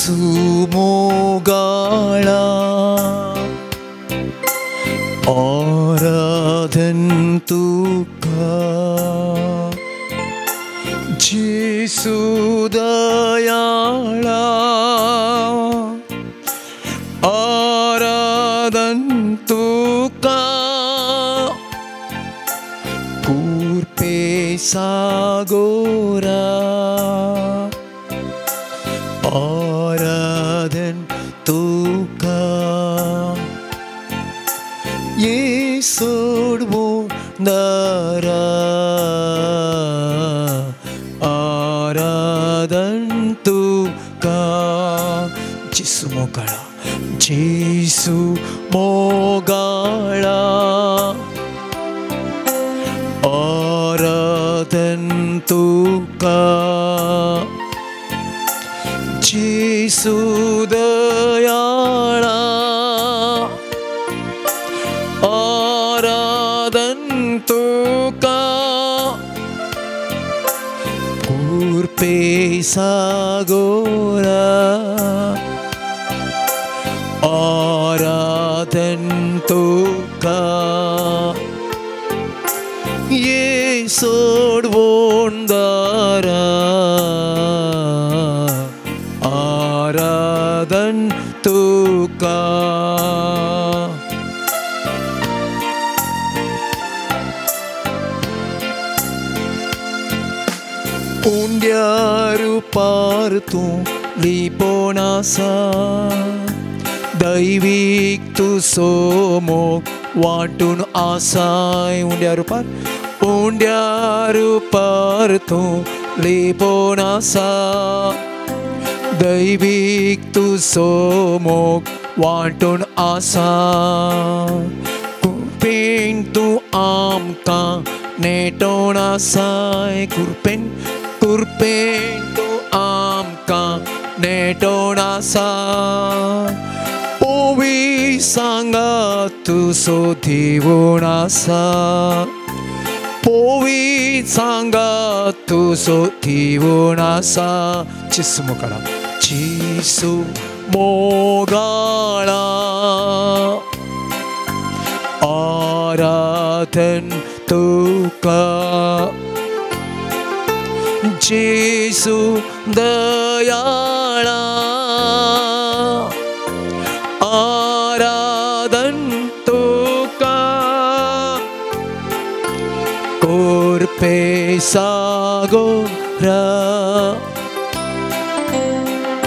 सुमोगाळा आराधन तुका जेसु दयाळा आराधन तुका कुर्पे सागोरा आराधन तुका ये सोडवो नारा आराधन तुका जेसु मोगाळा जेसु मोगाळा आराधन तुका जेसु दयाळा आराधन तुका कुर्पे सागोरा आराधन तुका ये सोडवोन दारा आराधन तुका उंड्यारू पार तू लिपोनासा दैविक तू सोमोग वाटून आसाय उंड्यारू पार तू लिपोनासा दैविक तू सोमोग वाटून आसा कुर्पेन तू आमकां नेटोन आसाय कुर्पेन तू आमकां नेटोन आसा पोवी सांगा तू सोदिवून आसा पोवी सांगा तू सोदिवून आसा जेसु मोगाळा जेसु मोगाळा आराधन तुका जेसु दयाळा आराधन तुका कुर्पे सागोरा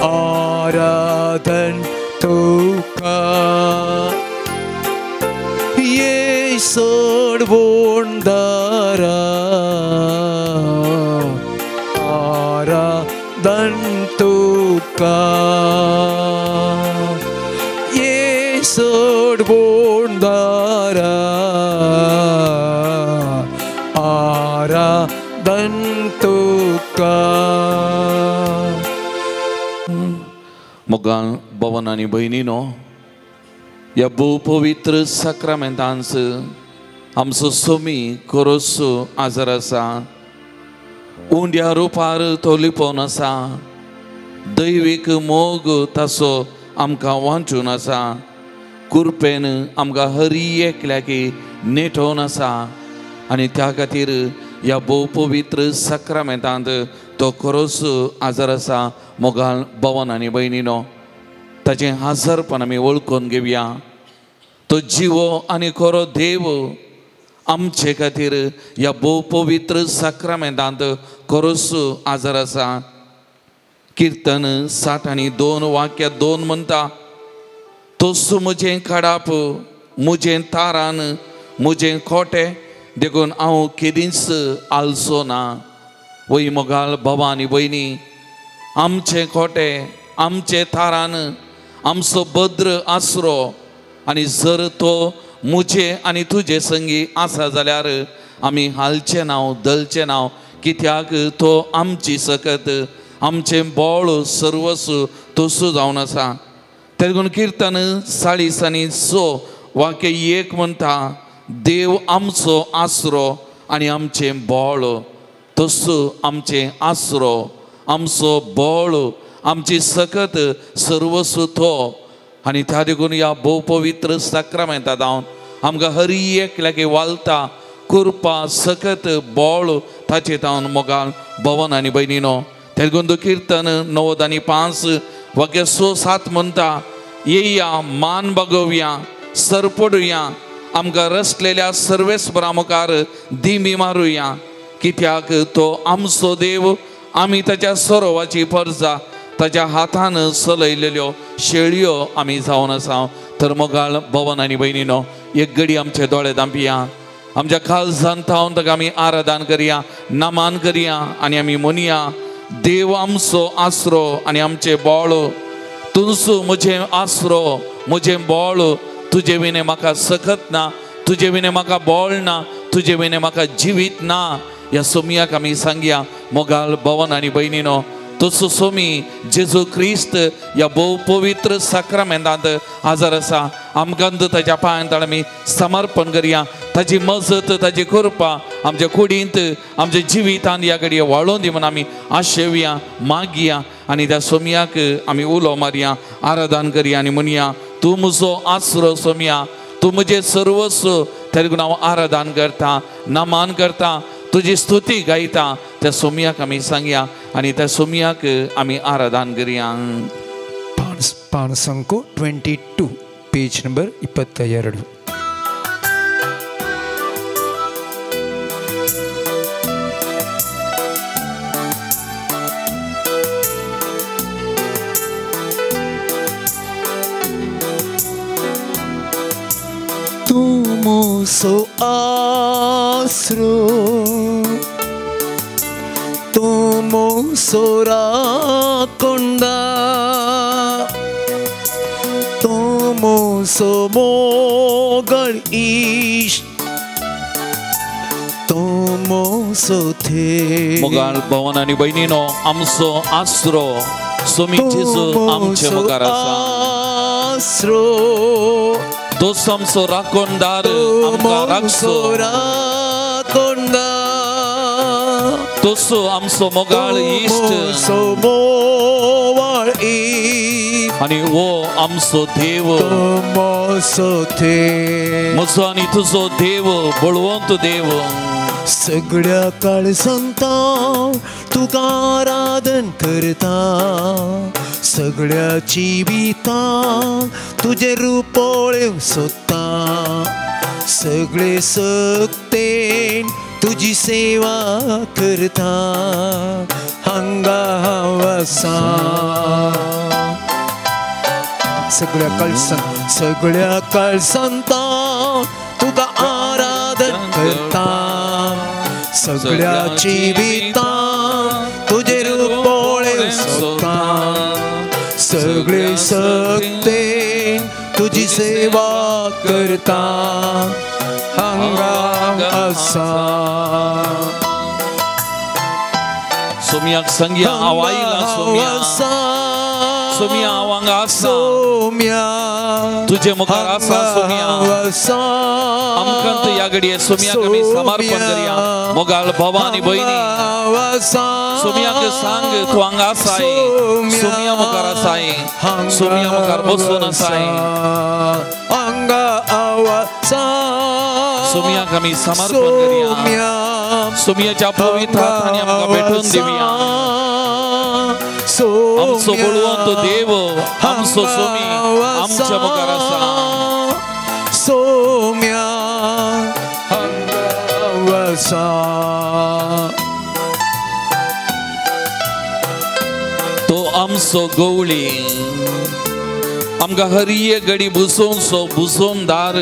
आराधन तुका ये सोडवून दारा आराधन तुका ये सोडवून दारा आराधन तुका मोगाळ भवन आणि भयणीनो ह्या भोव पवित्र साक्रामेंतांस आमचो सोमी कोरोसो आजार आसा उंड्या रुपार तो लिपोवन आसा दैवीक मोग ताचो आमकां वांचून आसा कुर्पेन आमकां हरी एकल्याकी नेटोवन आसा आनी त्या खातीर ह्या भोव पवित्र साक्रामेंतांत तो कोरोसो आजार आसा मोगाळ भवन आनी भयणीनो ताचें हाजरपण आमी वळखून घेवया तो जिवो आनी खरो देव आमचे खातीर ह्या भोव पवित्र साक्रामेंतांत कोरोसो आजार आसा कीर्तन 62 वाक्य 2 म्हणटा तोसूं म्हजें काडाप म्हजें तारान म्हजें खोटें देखून हांव केदींच आलसो ना वय मोगाळ भावां आनी भयणी आमचें खोटें आमचें तारान आमचो भद्र आसरो आनी जर तो मुझे आनी तुजे संगी आसा जाल्यार आमी हालचे नांव दलचे नांव कित्याक तो आमची सकत आमचें बोळ सर्वस्व तोसू जावन आसा ते देखून कीर्तन 46 वाक्य 1 म्हणटा देव आमचो आसरो आनी आमचें बोळ तोसू आमचें आसरो आमचो बोळ आमची सकत सर्वस्व तो आनी त्या देखून ह्या भोव पवित्र साक्रामेंतांत हांव आमकां हर एक लागी वालता कुरपा सकत बोळ ताचे हांव मोगाल भवन आनी भयणीनो तेलगून कीर्तन 9 आनी 5 वाक्य 6-7 म्हणटा येया मान बगोवया सरपडुया आमकां रसलेल्या सर्वेस्परा मुखार दिमी मारुया कित्याक तो आमचो देव आमी ताच्या सरोवाची परजा ताच्या हातान चलयलेल्यो शेळयो आमी जावन आसा तर मोगाळ भवन आनी भयणीनो एक घडी आमचे दोळे धांपिया आमच्या काळजांत थावन ताका आमी आराधन करया नमान करया आनी आमी म्हणया देव आमचो आसरो आनी आमचे बोळ तुजो म्हजें आसरो म्हजें बोळ तुजे विने म्हाका सकत ना तुजे विने म्हाका बोळ ना तुजे विने म्हाका जिवीत ना ह्या सोमयाक आमी सांगया मोगाल भवन आनी भयणीनो तसो सोमी जेजू क्रिस्त ह्या भोव पवित्र साक्रामेंतांत हाजर आसा आमकां ताच्या पांयांत आमी समर्पण करया ताची मजत ताची कृपा आमच्या कुडींत आमच्या जिवितांत ह्या घडये वाळोवन दी म्हणून आमी आशेवया मागया आनी त्या सोमयाक आमी उलो मारया आराधन करया आनी म्हणया तूं म्हजो आसरो सोमया तूं म्हजें सर्वस्व तेलगून हांव आराधन करता नमान करता तुजी स्तुती गायता त्या सोमयाक आमी सांगया आनी त्या सोमयाक आमी आराधन करया पान संको 22 page number 22 Tumoso asro Tumoso rakonda Tumoso mogal ish Tumoso the मोगाळ भवन आनी भयणीनो आमचो आसरो सोमी जेजू आमचे मुखार आसा asro दोस आमचो राखणदार आमकां राखचो तोसो आमचो मोगाळ इश्ट आनी वो आमचो देव म्हजो आनी तुजो देव बळवंत देव सगळ्या काळजांता तुका आराधन करता सगळ्या जिवितां तुजे रुपोळे सोदता सगळे सक्तेन तुजी सेवा करता हांगा हांव आसा सगळ्या काळजांता तुका आराधन करता सगळ्या जिवितां तुजे रुपोळे सोदता सगळे सक्ते तुजी सेवा करता हांगा आसा सोमयाक सांगया आवायला सोमया सोमया हांगा आसा तुजे मुखार आसा सोमया आमकां ह्या घडये सोमयाक आमी समर्पण करया मोगाळ भवानी भयणी सोमयाक सांग तूं हांगा आसाय सोमया मुखार आसाय सोमया मुखार बसून आसाय हांगा आसा सोमयाक आमी समर्पण करया सोमयाच्या पवित्र हातांनी आमकां भेटून दिवया आमचो बळवंत देव आमचो सोमी आमच्या मुखार आसा सोम्या हांगा आसा तो आमचो गवळी आमकां हर एक घडी बुसोवन दार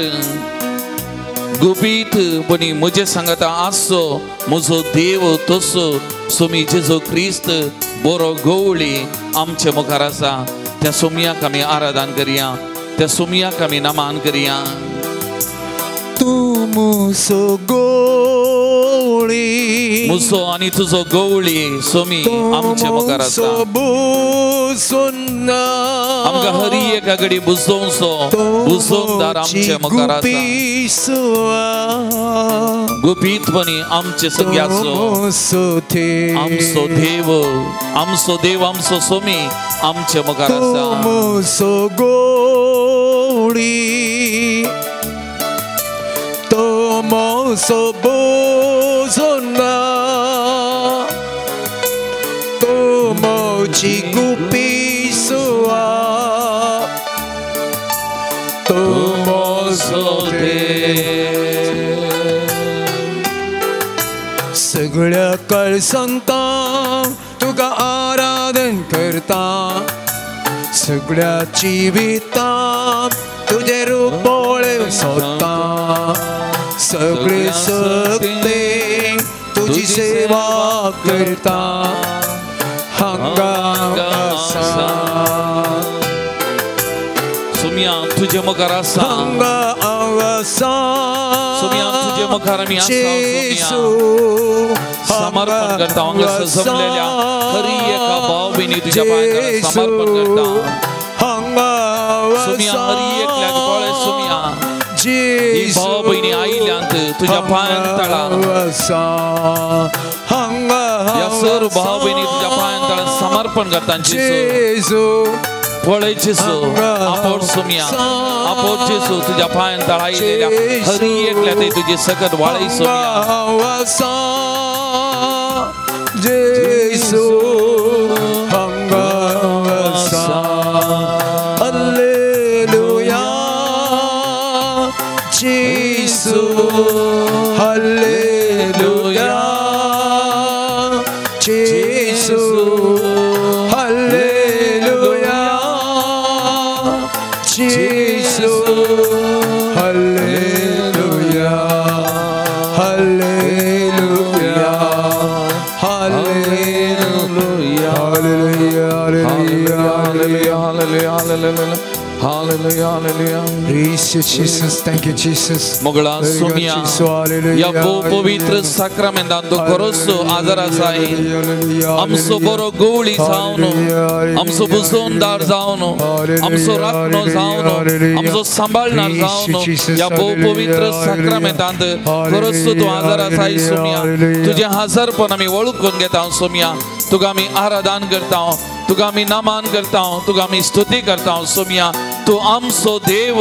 गुपीत बनी म्हजे सांगता आसो म्हजो देव तसो सोमी जेजू क्रिस्त बरो गवळी आमचे मुखार आसा त्या सोमयाक आमी आराधन करया त्या सोमयाक आमी नमान करया तूं म्हजो गवळी गवळी मुसो आणि तुझो गवळी सोमी आमचे मुखार आसा आमकां हरी एका घडी बुजोवचो बुजोवदार आमचे मुखार आसा गुपीतपणी आमचे सगळे आसो आमचो देव आमचो सोमी आमचे मुखार आसा Tomoso bozona Tomo chigupisua Tomoso de सगळ्या कळसांतां तुका आराधन करता सगळ्या जिवितां तुझे रूप पळय सोदता सगळे सकते तुझी सेवा करता हांगा आसा सोम्या तुझे मुखार आसा हांगा आसा सोम्या तुझे मुखार आमी आसा सोम्या समर्पण करता हांगा जमलेल्या खरी एका भाव भयणी तुझ्या पांयां समर्पण करता हांगा सोम्या हरी एकल्याक पळय सोम्या ही भाव भयणी आयल्यांत तुझ्या पांयां तळा या सर्व भाव भयणी तुझ्या पांयां तळा समर्पण करता जेसू पळय जेसू आपोट सोम्या आपोट जेसू तुझ्या पांयां तळा आयलेल्या हरी एकल्या ते तुझी सकत वाळय सोम्या जेसू हांगा आसा Jesus, hallelujah. Jesus, hallelujah. Jesus, hallelujah. Hallelujah. Hallelujah. Hallelujah. Hallelujah. Hallelujah. Hallelujah, hallelujah. Praise you, Jesus. Thank you, Jesus. Mogla सोमिया या पवित्र साक्रामेंतान तो खरोसो आजार आसाय आमचो बरो गवळी जावन आमचो बुजोवदार जावन आमचो राखणो जावन आमचो सांबाळणार जावन या पवित्र साक्रामेंतान खरोसो तो आजार आसाय सोमिया तुझे हजरपण आमी वळखून घेता सोमिया तुका आमी आराधन करता तुका आमी नमन करता तुका आमी स्तुती करता सोमिया तू आमचो देव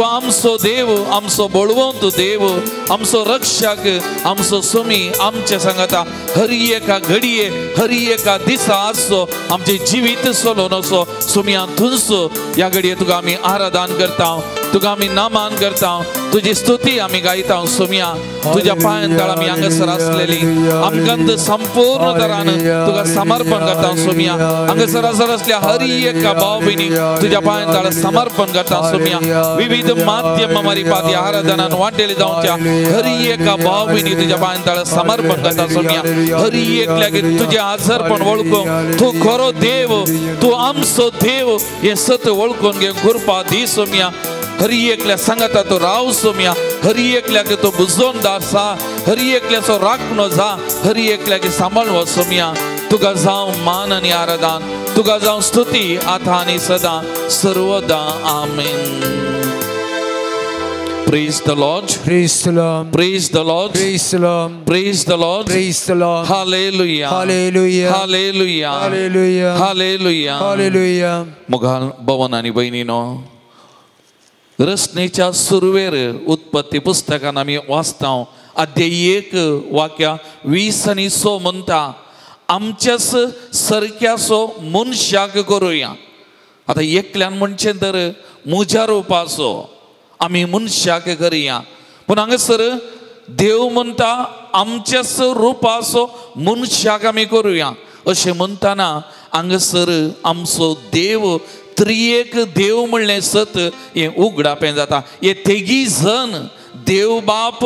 आमचो बळवंत देव आमचो रक्षक आमचो सोमी आमचे सांगता हरी एका घडये हरी एका दिसा आसो आमचे जिवीत चलोवन असो सोमिया तुजसो या घडये तुका आमी आराधन करता तुका आमी नमन करता तुझी स्तुती आमी गायता सोमिया तुझ्या पांयां तळा आमी हांगासर आसलेली आमकां संपूर्ण तरान तुका समर्पण करता सोमिया हांगासर असल्या हरी एका भाव भयणी तुझ्या पांयां तळा समर्पण करता सोमिया विविध माध्यम मारी पाती आराधनान वांटेले जावच्या हरी एका भाव भयणी तुझ्या पांयां तळा समर्पण करता सोमिया हरी एकल्याक तुझे आजरपण वळखूंक तू खरो देव तू आमचो देव हे सत वळखून घे कृपा दी सोमिया हरी एकल्या सांगता तो राव सोमिया हरी एकल्याक तो बुजोवदार सा हरी एकल्याचो राखणो जा हरी एकल्याक सांबाळवो सोमिया तुका जावं मान आनी आराधन तुका जावं स्तुती आतां आनी सदां सर्वदा आमेन. Praise the Lord. Praise the Lord. Praise the Lord. Praise the Lord. Praise the Lord. Praise the Lord. Hallelujah. Hallelujah. Hallelujah. Hallelujah. Hallelujah. Hallelujah. मुघाल भवन आनी बहिणीनो रचनेच्या सुरवेर उत्पत्ती पुस्तकान आमी वाचता अध्याय 1 वाक्य 20 आनी 6 म्हणटा आमच्याच सरक्याचो मनशाक करूया. आता एकल्यान म्हणचे तर म्हज्या रुपाचो आमी मनशाक करुया पूण हांगासर देव म्हणटा आमच्याच रुपाचो मनशाक आमी करुया अशें म्हणटाना हांगासर आमचो देव त्रिएक देव म्हणलें सत हें उगडापें जाता. हे तिगी जण देव बाप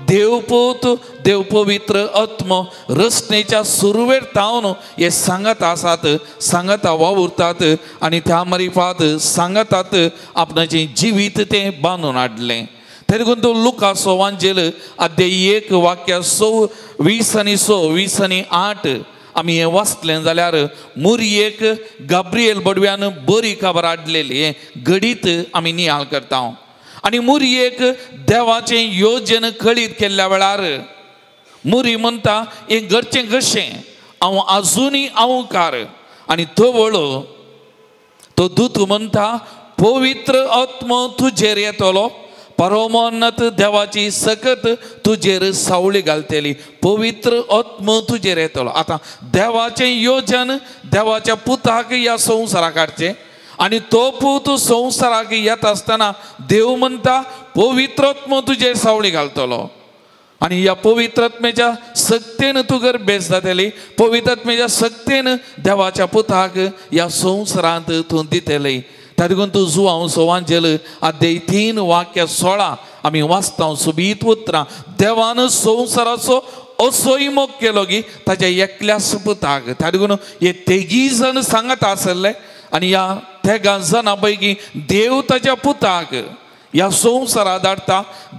देव पूत देव पवित्र आत्म रचनेच्या सुरवेर तावन हे सांगत आसात सांगता वावुरतात आनी त्या मारिफात सांगतात आपणाचें जिवीत तें बांदून हाडलें. तरी करून तो लुका 6 अध्याय 1 वाक्य 20 आणि 20 आणि 8 आम्ही हे वाचलें जाल्यार मुरयेक गाब्रिएल बडव्यान बरी खबर हाडलेली घडीत आमी नियाळ करता आनी मुरयेक देवाचें योजन कळीत केल्ल्या वेळार मुरी म्हणटा हें घडचें कशें हांव आजुनी आंवकार आनी तो वळो तो दूत म्हणटा पवित्र आत्मो तुजेर येतलो परमोन्नत देवाची सकत तुजेर सावळी घालतली पवित्र आत्मो तुजेर येतलो. आता देवाचें योजन देवाच्या पुताक ह्या संवसाराक हाडचें आनी तो पूत संवसाराक येता आसतना देव म्हणटा पवित्र आत्मो तुजेर सावळी घालतलो आनी ह्या पवित्र आत्मेच्या सक्तेन तूं घर बेस जातली पवित्र आत्मेच्या सक्तेन देवाच्या पुताक ह्या संवसारांत तूं दितली. तातूंत तूं जुआंव 6 अध्याय 3 वाक्य 16 आमी वाचता सुबीत उतरां देवान संवसाराचो असोय मोग केलो की ताच्या एकल्याच पुताक तातूंत हे तेगी जण सांगत आसले आनी ह्या तेगा जणां पैकी देव ताच्या पुताक ह्या संवसाराक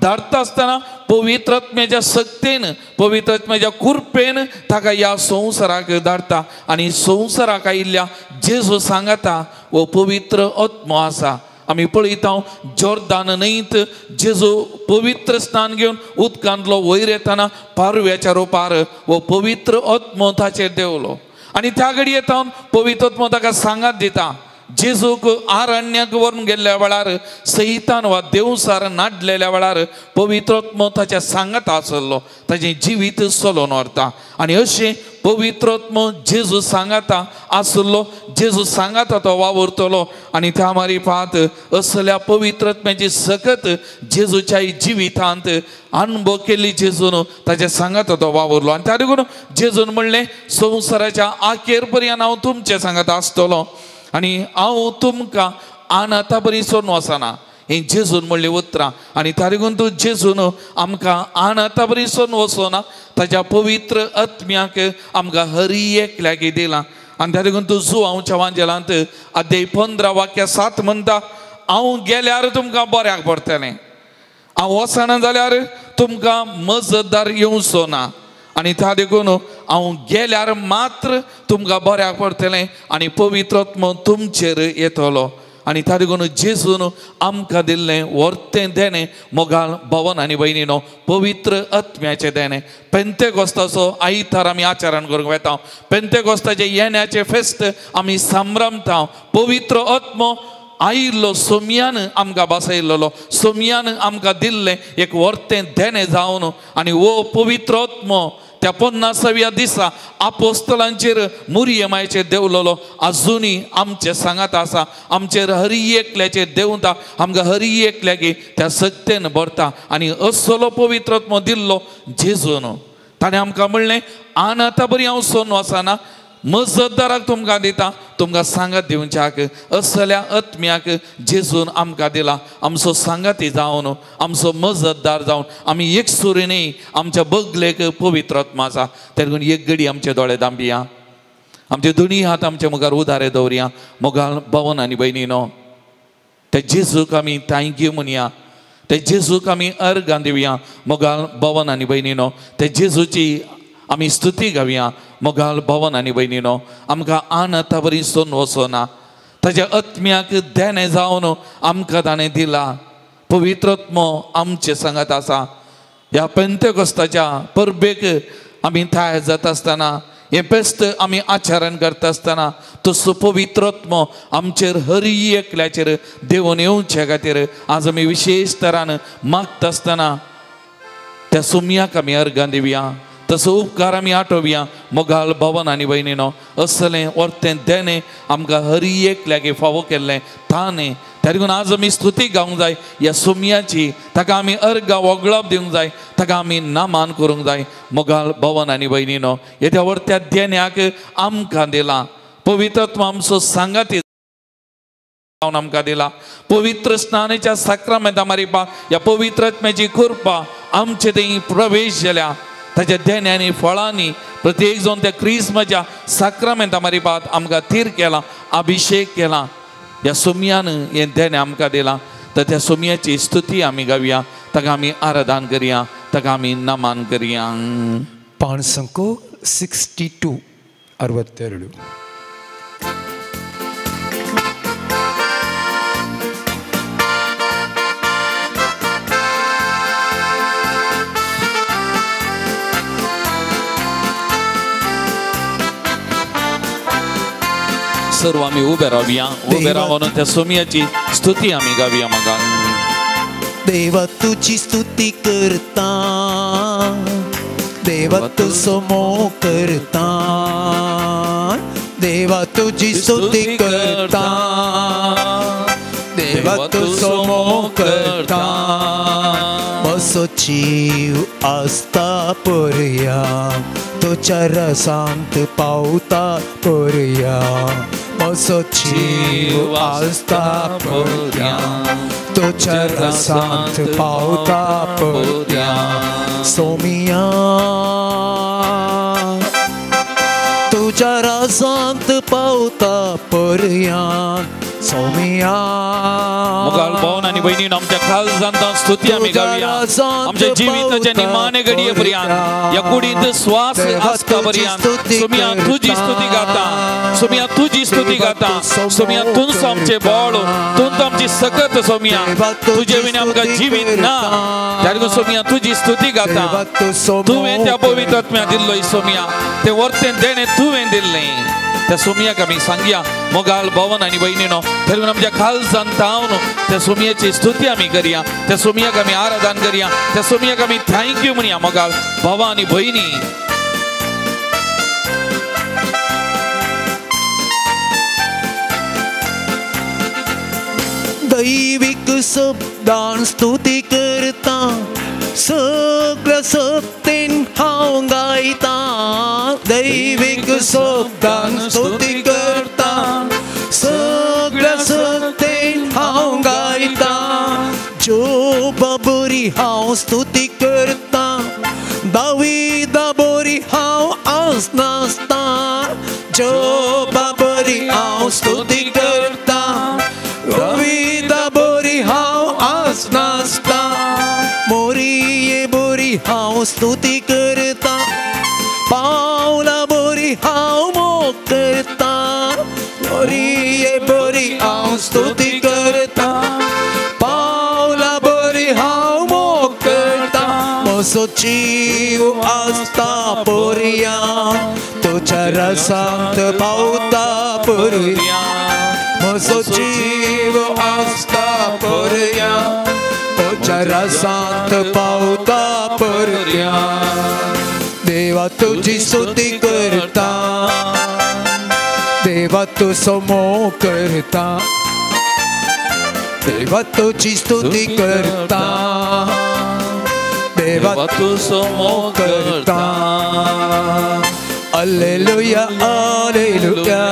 धाडटा आसतना पवित्र आत्म्याच्या सक्तेन पवित्र आत्म्याच्या कृपेन ताका ह्या संवसाराक धाडटा आनी संवसाराक आयिल्ल्या जेजू सांगता वो पवित्र आत्मो आसा. आमी पळयता जॉर्दान न्हंयत जेजू पवित्र स्नान घेवन उदकांतलो वयर येतना पारव्याच्या रोपार वो पवित्र आत्मो ताचेर देवलो आनी त्या घडी येता पवित्र आत्मो ताका सांगात दिता. जेजूक आरण्याक व्हरून गेल्ल्या वेळार सैतान वा देवसार नाडलेल्या वेळार पवित्र आत्मो ताच्या सांगत आसलो ताचें जिवीत चलोवन व्हरता आनी अशें पवित्र आत्मो जेजू सांगता आसलो जेजू सांगता तो वावरतलो आनी त्या मारिफात असल्या पवित्र आत्म्याची सकत जेजूच्या जिवितांत अनुभव केली जेजून ताचे सांगता तो वावरलो आनी त्या देखून जेजून म्हणलें संवसाराच्या आखेर पर्यंत हांव तुमचे सांगत आसतलो आनी हांव तुमकां अनाथा बरी सोडून वचना हें जेजून म्हणलें उतरां आनी तारीखून तूं जेजून आमकां अनाथा बरी सोडून वचोना ताच्या पवित्र आत्म्याक आमकां हरी एकल्याक दिलां आनी तारीखून तूं जुआंवच्या वांजेलांत अध्याय 15 वाक्य 7 म्हणटा हांव गेल्यार तुमकां बऱ्याक पडटलें हांव वचना जाल्यार तुमकां मजतदार येवचो ना आनी त्या देखून हांव गेल्यार मात्र तुमकां बऱ्याक पडटलें आनी पवित्र आत्मो तुमचेर येतलो आनी त्या देखून जेजून आमकां दिल्लें व्हरतें देणें मोगाळ भवन आनी भयणीनो पवित्र आत्म्याचें देणें. पेंतेकोस्ताचो आयतार आमी आचरण करूंक वेता पेंतेकोस्ताचे येण्याचें फेस्त आमी संभ्रमता पवित्र आत्मो आयिल्लो सोमयान आमकां बसयल्लो सोमयान आमकां दिल्लें एक व्हरतें देणें जावन आनी वो पवित्र आत्मो त्या 50व्या दिसा आपोस्तलांचेर मुरयेमायेचेर देवलेलो आजुनी आमचे सांगात आसा आमचेर हरी एकल्याचेर देंवता आमकां हरी एकल्याक त्या सक्तेन भरता आनी असलो पवित्र आत्मो दिल्लो जेजून ताणें आमकां म्हणलें अनाथा बरी हांव सोडून वचना मजतदाराक तुमकां दिता तुमकां सांगत दिवच्याक असल्या आत्म्याक जेजून आमकां दिला आमचो सांगाती जावन आमचो मजतदार जावन आमी एक सुरीनी आमच्या बगलेक पवित्र आत्मा आसा तेन्ना एक घडी आमचे दोळे दांबिया आमचे दोनी हात आमच्या मुखार उदारे दवरया मोगाळ भवन आनी भयणीनो ते जेजूक आमी थँक्यू म्हणया ते जेजूक आमी अर्गां दिवया मोगाळ भवन आनी भयणीनो ते जेजूची आमी स्तुती गावया मोगाळ भवन आनी भयणीनो आमकां अनाथा बरी सोडून वचोना ताच्या आत्म्याक देणें जावन आमकां ताणें दिला पवित्र आत्मो आमचे सांगत आसा. ह्या पेंतेकोस्ताच्या परबेक आमी थाय जाता आसतना हे फेस्त आमी आचरण करता आसतना तसो पवित्र आत्मो आमचेर हरी एकल्याचेर देवून येवचे खातीर आज आमी विशेश तरान मागता आसतना त्या सुमयाक आमी अर्गां दिवया तसो उपकार आमी आठोवया मोगाळ भवन आनी भयणीनो असलें व्हरतें देणें आमकां हरी एकल्याक फावो केल्लें ताणें त्या देखून आज आमी स्तुती गावंक जाय ह्या सुमयाची ताका आमी अर्गां वगळप दिवंक जाय ताका आमी नामान करूंक जाय मोगाळ भवन आनी भयणीनो येद्या व्हरत्या देण्याक आमकां दिला पवित्र आत्मा आमचो सांगाती आमकां दिला पवित्र स्नानाच्या साक्रामेंता मारिपाक ह्या पवित्र आत्म्याची कृपा आमचे थंय प्रवेश जाल्या ताच्या देण्यानी फळांनी प्रत्येक जावन त्या क्रिस्मसच्या साक्रामेंता मारिपाक आमकां थीर केला अभिषेक केला ह्या सुमयान हें देणें आमकां दिलां तर त्या सोमयाची स्तुती आमी गावया, ताका आमी आराधन करया, ताका आमी नमन करया. पाण संको 62 62. सर्व आम्ही उभे राहूया, उभे राहून त्या सोमयाची स्तुती आम्ही गावया. मग देवा तुझी स्तुती करता, देवा तू समो करता, देवा तुझी स्तुती करता, देवा तू समो करता. मसो जीव आस्ता पर्या, तुझ्या रसांत पावता पर्या. मसो जीव आस्ता पर्या, तुझ्या रसांत पावता पर्या. सोमिया तुझ्या रसांत पावता पर्या. सोमिया मुगाल भावन आणि बहिणीन आमच्या खास जाणता स्तुती आम्ही गावया. आमच्या जिविताच्या निमाणे घडये पर्यंत या कुडीत श्वास आसता पर्यंत सोमिया तुझी स्तुती गाता, सोमिया तुझी स्तुती गाता. सोमिया तुंच आमचे बळ, तुंच आमची सकत. सोमिया तुझे विना आमका जीवित ना, त्यार सोमिया तुझी स्तुती गाता. तुवें त्या पवित्र आत्म्या दिल्लोय सोमिया, ते वर्तेन देणे तुवें दिल्ले. त्या सोमियाक आमी सांगया मोगाल भवन आणि बहिणीनो, तेरून आमच्या खाल जाणतावन त्या सोमियाची स्तुती आमी करया, त्या सोमियाक आमी आराधन करया, त्या सोमियाक आमी थँक्यू म्हणया. मोगाल भावा आणि बहिणी, दैविक शब्दान स्तुती करता, सगळ्या सत्तेन हांव गायता. दैविक शब्दान स्तुती करता, सगळ्या सत्तेन हांव गायता. जोबा बरी हांव स्तुती करता, दाविदा बरी हांव आसनासता. जोबा बरी हांव स्तुती करता, दाविदा बरी हांव आसनासता. मोरिये बरी हांव स्तुती करता, पावला बरी हांव मोग करता. मोरिये बरी हांव स्तुती करता, पावला बरी हांव मोग करता. म्हजो जीव आसता पर्या, तुझ्या रसांत पावता पर्या. म्हजो जीव आसता पर्या, तुझ्या रसांत पावता पर्या. देवा तुझी स्तुती करता, देवा तू समो करता, देवा तुझी स्तुती करता, देवा तू समो करता. Hallelujah hallelujah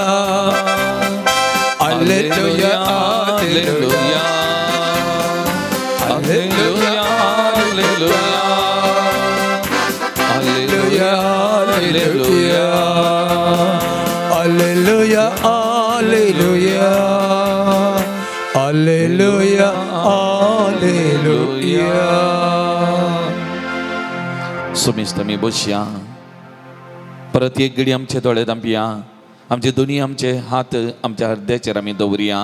hallelujah hallelujah hallelujah hallelujah hallelujah hallelujah hallelujah hallelujah hallelujah. सुमिस्त मी बसया. परत एक घडी आमचे दोळे धांपया, आमचे दोन्ही आमचे हात आमच्या हृदयाचेर आमी दवरया.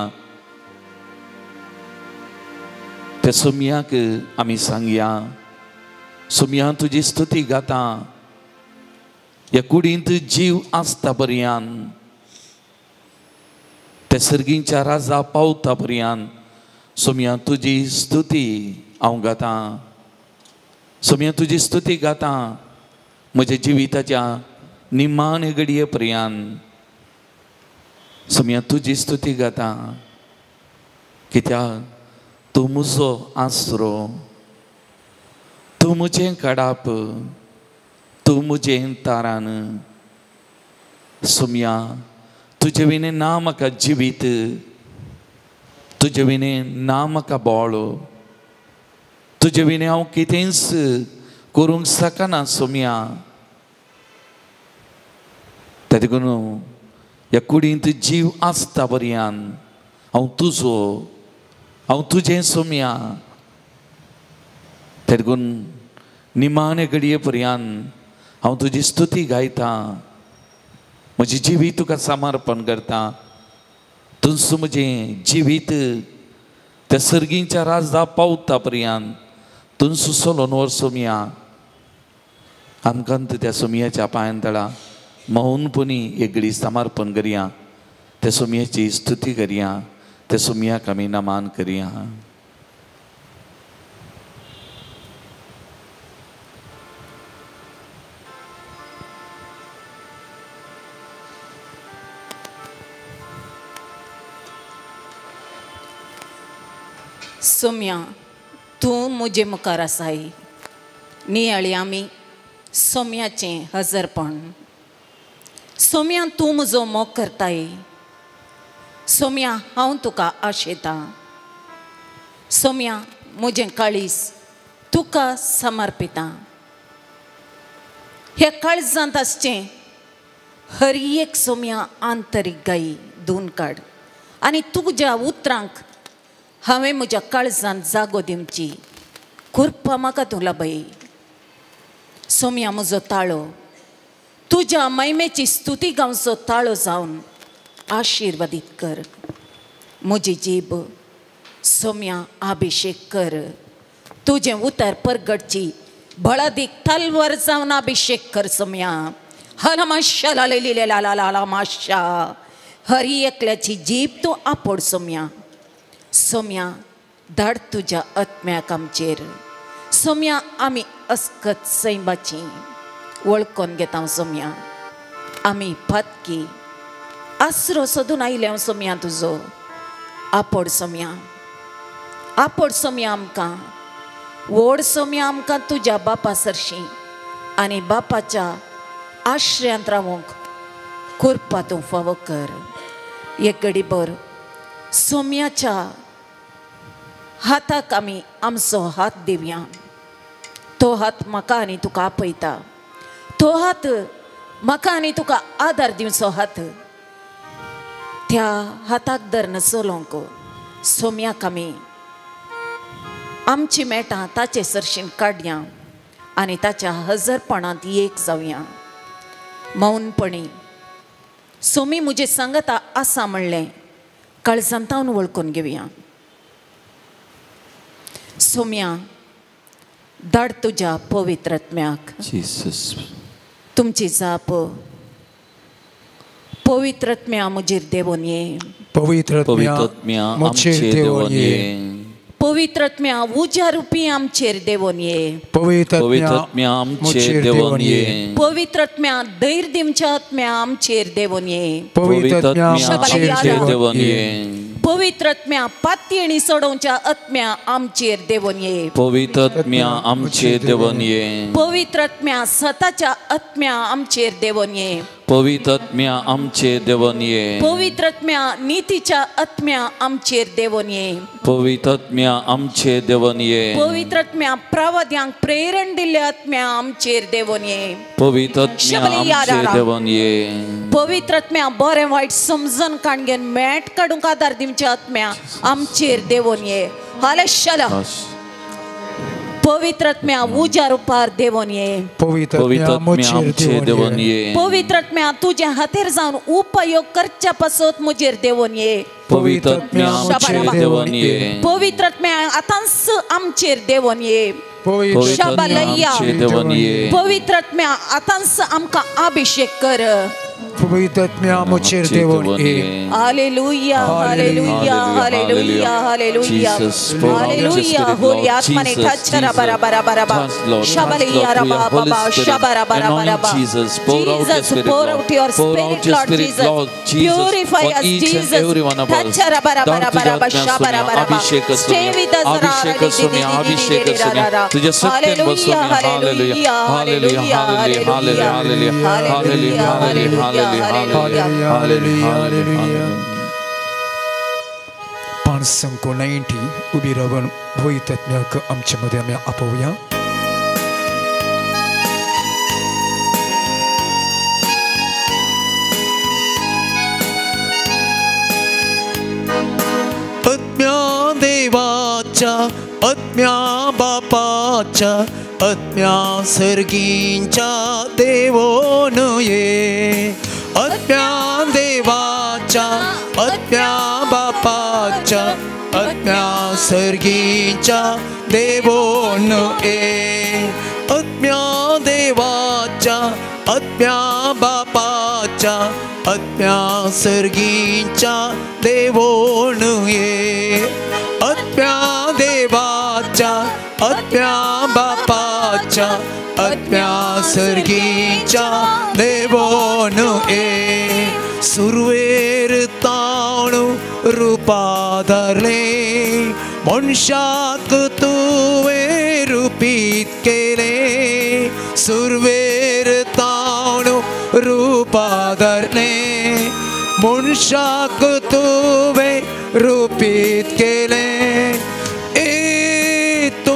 त्या सोमयाक आमी सांगया, सोमया तुजी स्तुती गाता. या कुडींत जीव आसता पर्यंत, त्या सर्गींच्या राजा पावता पर्यंत सोमया तुजी स्तुती हांव गाता. सोमया तुजी स्तुती गाता म्हज्या जिविताच्या निमाणे घडये पर्यंत. सोमया तुजी स्तुती गाता, कित्याक तूं म्हजो आसरो, तूं म्हजें काडाप, तूं म्हजें तारण. सोमया तुजे विने ना म्हाका जिवीत, तुजे विने ना म्हाका बोळ, तुजे विने हांव कितेंच करूंक शकना. सोमया त्या देखून ह्या कुडींत जीव आसता पर्यंत हांव तुजो हांव तुजें सोम्या तेदगून निमाणे घडये पर्यंत हांव तुजी स्तुती गायता म्हजें जिवीत तुका समर्पण करता तुजो म्हजें जिवीत त्या सर्गींच्या राजदा पावता पर्यंत तुजो सोलोन वर सोम्या आमकां त्या सोमयाच्या पांयां तळा मौनपणी एक घडी समर्पण करया त्या सोमयाची स्तुती करया त्या सोमयाक आमी नमान करया सोम्या तूं मुजे मुखार आसाय नियाळी आमी सोम्याचें हजरपण सोम्या तूं म्हजो मोग करताय सोम्या हांव तुका आशेतां सोम्या म्हजें काळीज तुका समर्पितां ह्या काळजांत आसचें हर एक सोम्या आंतरीक गायी धुवन काड आनी तुज्या उतरांक हांवें म्हज्या काळजांत जागो दिवची कृपा म्हाका तूं लाभय सोम्या म्हजो ताळो तुज्या महिमेची स्तुती गावचो ताळो जावन आशिर्वादीत कर म्हजी जीब सोम्या अभिषेक कर तुजें उतर परगडची बळदीक तलवार जावन अभिषेक कर सोम्या हलमाशा लालेली लाला माशा हरी एकल्याची जीब तूं आपोड सोम्या सोम्या धाड तुज्या आत्म्याक आमचेर सोम्या आमी अस्कत सैमाची वळखून घेता सोम्या आमी पातकी आसरो सोदून आयल्या सोम्या तुजो आपोड सोम्या आमकां व्हड सोम्या आमकां तुज्या बापा सरशी आनी बापाच्या आश्रयांत रावूंक कृपा तूं फावो कर एक घडीभर सोम्याच्या हाताक आमी आमचो हात दिवया तो हात म्हाका आनी तुका आपयता तो हात म्हाका आनी तुका आदार दिवचो हात त्या हाताक धरन चलोवंक सोम्याक आमी आमची मेटां ताचे सरशीन काडया आनी ताच्या हजरपणांत एक जावया मौनपणी सोमी म्हजे सांगता आसा म्हणलें काळजांतावन वळखून घेवया सोम्या धाड तुज्या पवित्र आत्म्याक तुमची जाप पवित्र आत्म्या म्हजेर देवून ये पवित्र आत्म्या आमचेर देवून ये पवित्र आत्म्या उज्या रुपी आमचेर देवून ये पवित्र आत्म्या आमचेर देवून ये पवित्र आत्म्या धैर्य दिवच्या आत्म्या आमचेर देवून ये पवित्र आत्म्या आमचेर देवून ये पवित्र आत्म्या पातयेणी सोडोवच्या आत्म्या आमचेर देवून ये पवित्र आत्म्या आमचेर देवून ये पवित्र आत्म्या सताच्या आत्म्या आमचेर देवून ये पवित्र आत्म्या आमचेर देवून ये पवित्र आत्म्या नीतीच्या आत्म्या आमचेर देवून ये पवित्र आत्म्या आमचेर देवून ये पवित्र आत्म्या प्रवाद्यांक प्रेरण दिल्ल्या आत्म्या आमचेर देवून ये पवित्र आत्म्या आमचेर देवून ये पवित्र आत्म्या बरें वायट समजून काणगेन मेट काडूंक आदार दिवच्या आत्म्या आमचेर देवून ये हालेलुया पवित्र आत्म्या उज्या रुपार देवून ये पवित्र आत्म्या आमचेर देवून ये पवित्र आत्म्या तुज्या हातेर जावन उपयोग करच्या पासत म्हजेर देवून ये पवित्र आत्म्या आमचेर देवून ये पवित्र आत्म्या आतांच आमचेर देवून ये पवित्र आत्म्या आमचेर देवून ये पवित्र आत्म्या आतांच आमकां अभिषेक कर पवित्र आत्म्या आमचेर देवून ये hallelujah hallelujah hallelujah hallelujah hallelujah holy आत्माने टचरा बरा बरा बरा बरा शबलिया रबा बाबा शबरा बरा बरा बरा Jesus pour out your spirit Lord Jesus purify us Jesus टचरा बरा बरा बरा बरा शबरा बरा बरा stay with us तुझ्या सत्यात बसून hallelujah hallelujah hallelujah hallelujah hallelujah पान संको 90 उभी राहून पवित्र आत्म्याक आमच्या मध्ये आम्ही आपोवया आत्म्या देवा सर्गींच्या आत्म्या बापाच्या आत्म्या सर्गींच्या देवोन ये आत्म्या देवाच्या आत्म्या बापाच्या आत्म्या सर्गींच्या देवोन ये आत्म्या देवाच्या आत्म्या बापाच्या आत्म्या सर्गींच्या देवोन ये आत्म्या देवाच्या आत्म्या बापाच्या आत्म्या सर्गींच्या देवोन ये सुरवेर ताणू रूपा धरले मनशाक तुवे रूपीत केले सुरवेर ताणू रूपा धरले मनशाक तुवे रूपीत केले ए तू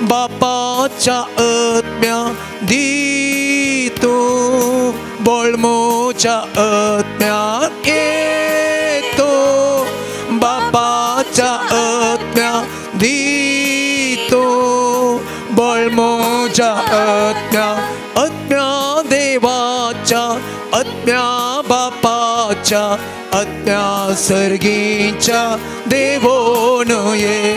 बापाच्या आत्म्या दी तू बोलमोच्या आत्म्या येतो बापाच्या आत्म्या दी तो बोलमोच्या आत्म्या आत्म्या देवाच्या आत्म्या बापाच्या आत्म्या सर्गींच्या देवोन ये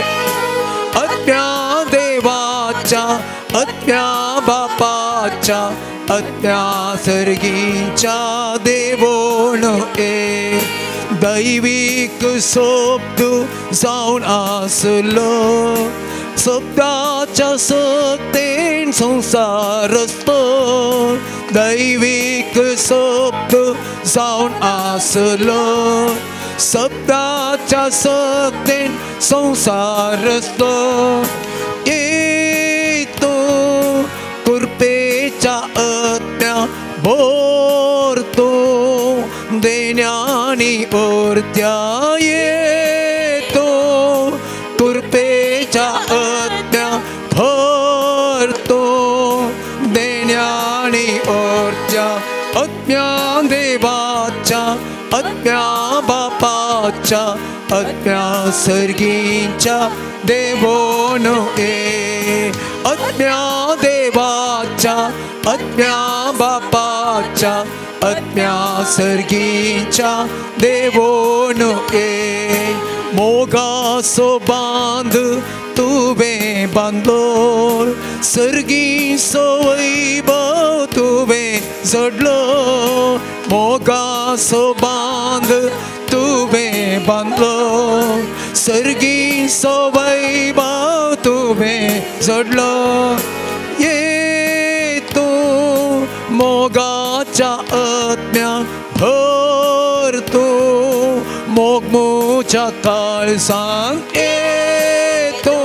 आत्म्या देवाच्या आत्म्या बापाच्या आत्म्या सर्गींच्या देवोन ये दैविक सोबत जाऊन आसलो शब्दाच्या सत्तेन संसार असतो दैविक सोबत जाऊन आसलो शब्दाच्या सत्तेन संसार असतो येतो कृपेच्या आत्म्या भरतो देण्यानी ओरत्या येतो कृपेच्या आत्म्या भरतो देण्यानी ओरत्या आत्म्या देवाच्या आत्म्या बापाच्या आत्म्या सर्गींच्या देवोन ये आत्म्या देवाच्या आत्म्या बापाच्या आत्म्या सर्गींच्या देवोन ये मोगासो बांध तुवे बांधलो सर्गींचो वैभव तुवे जडलो मोगासो बांध तुवे बांधलो सर्गींचो वैभव तुवे जडलो ये तू मोगाच्या आत्म्या भरतो मोगमोच्या काळजांत येतो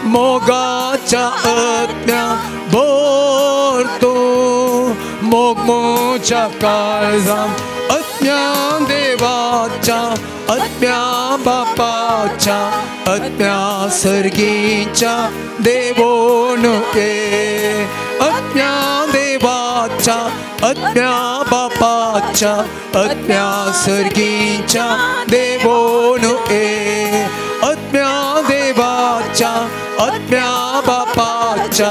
मोगाच्या आत्म्या भरतो मोगमोच्या काळजांत आत्म्या देवाच्या आत्म्या बापाच्या आत्म्या सर्गींच्या देवोन ये आत्म्या देवाच्या आत्म्या बापाच्या आत्म्या सर्गींच्या देवोन ये आत्म्या देवाच्या आत्म्या बापाच्या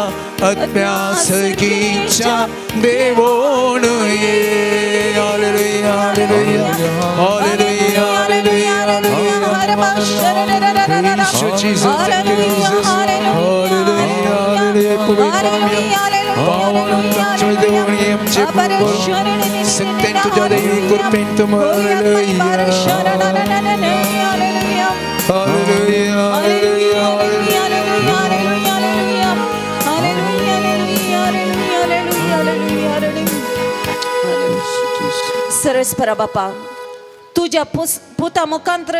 आत्म्या सर्गींच्या देवोन ये hallelujah hallelujah hallelujah hallelujah Jesus hallelujah hallelujah Senten tuja devi kurpin tum hallelujah सरस्वरा बापा तुझ्या पुता मुखांतर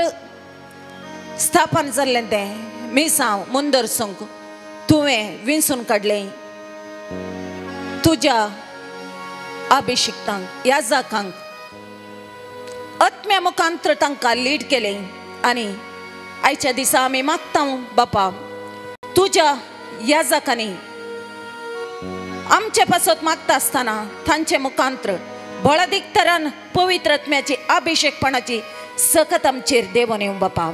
स्थापन जाल्लें तें मिसांव मुंदरसूंक तुवें विंसून काडलें तुझ्या अभिषिक्तांक याजकांक आत्म्या मुखांतर तांकां लीड केलें आनी आयच्या दिसा आमी मागता बापा तुझ्या याजकांनी आमचे पासत मागता आसतना तांचे मुखांतर बळदीक तरान पवित्र आत्म्याची अभिषेकपणाची सकत आमचेर देवून येवं बापा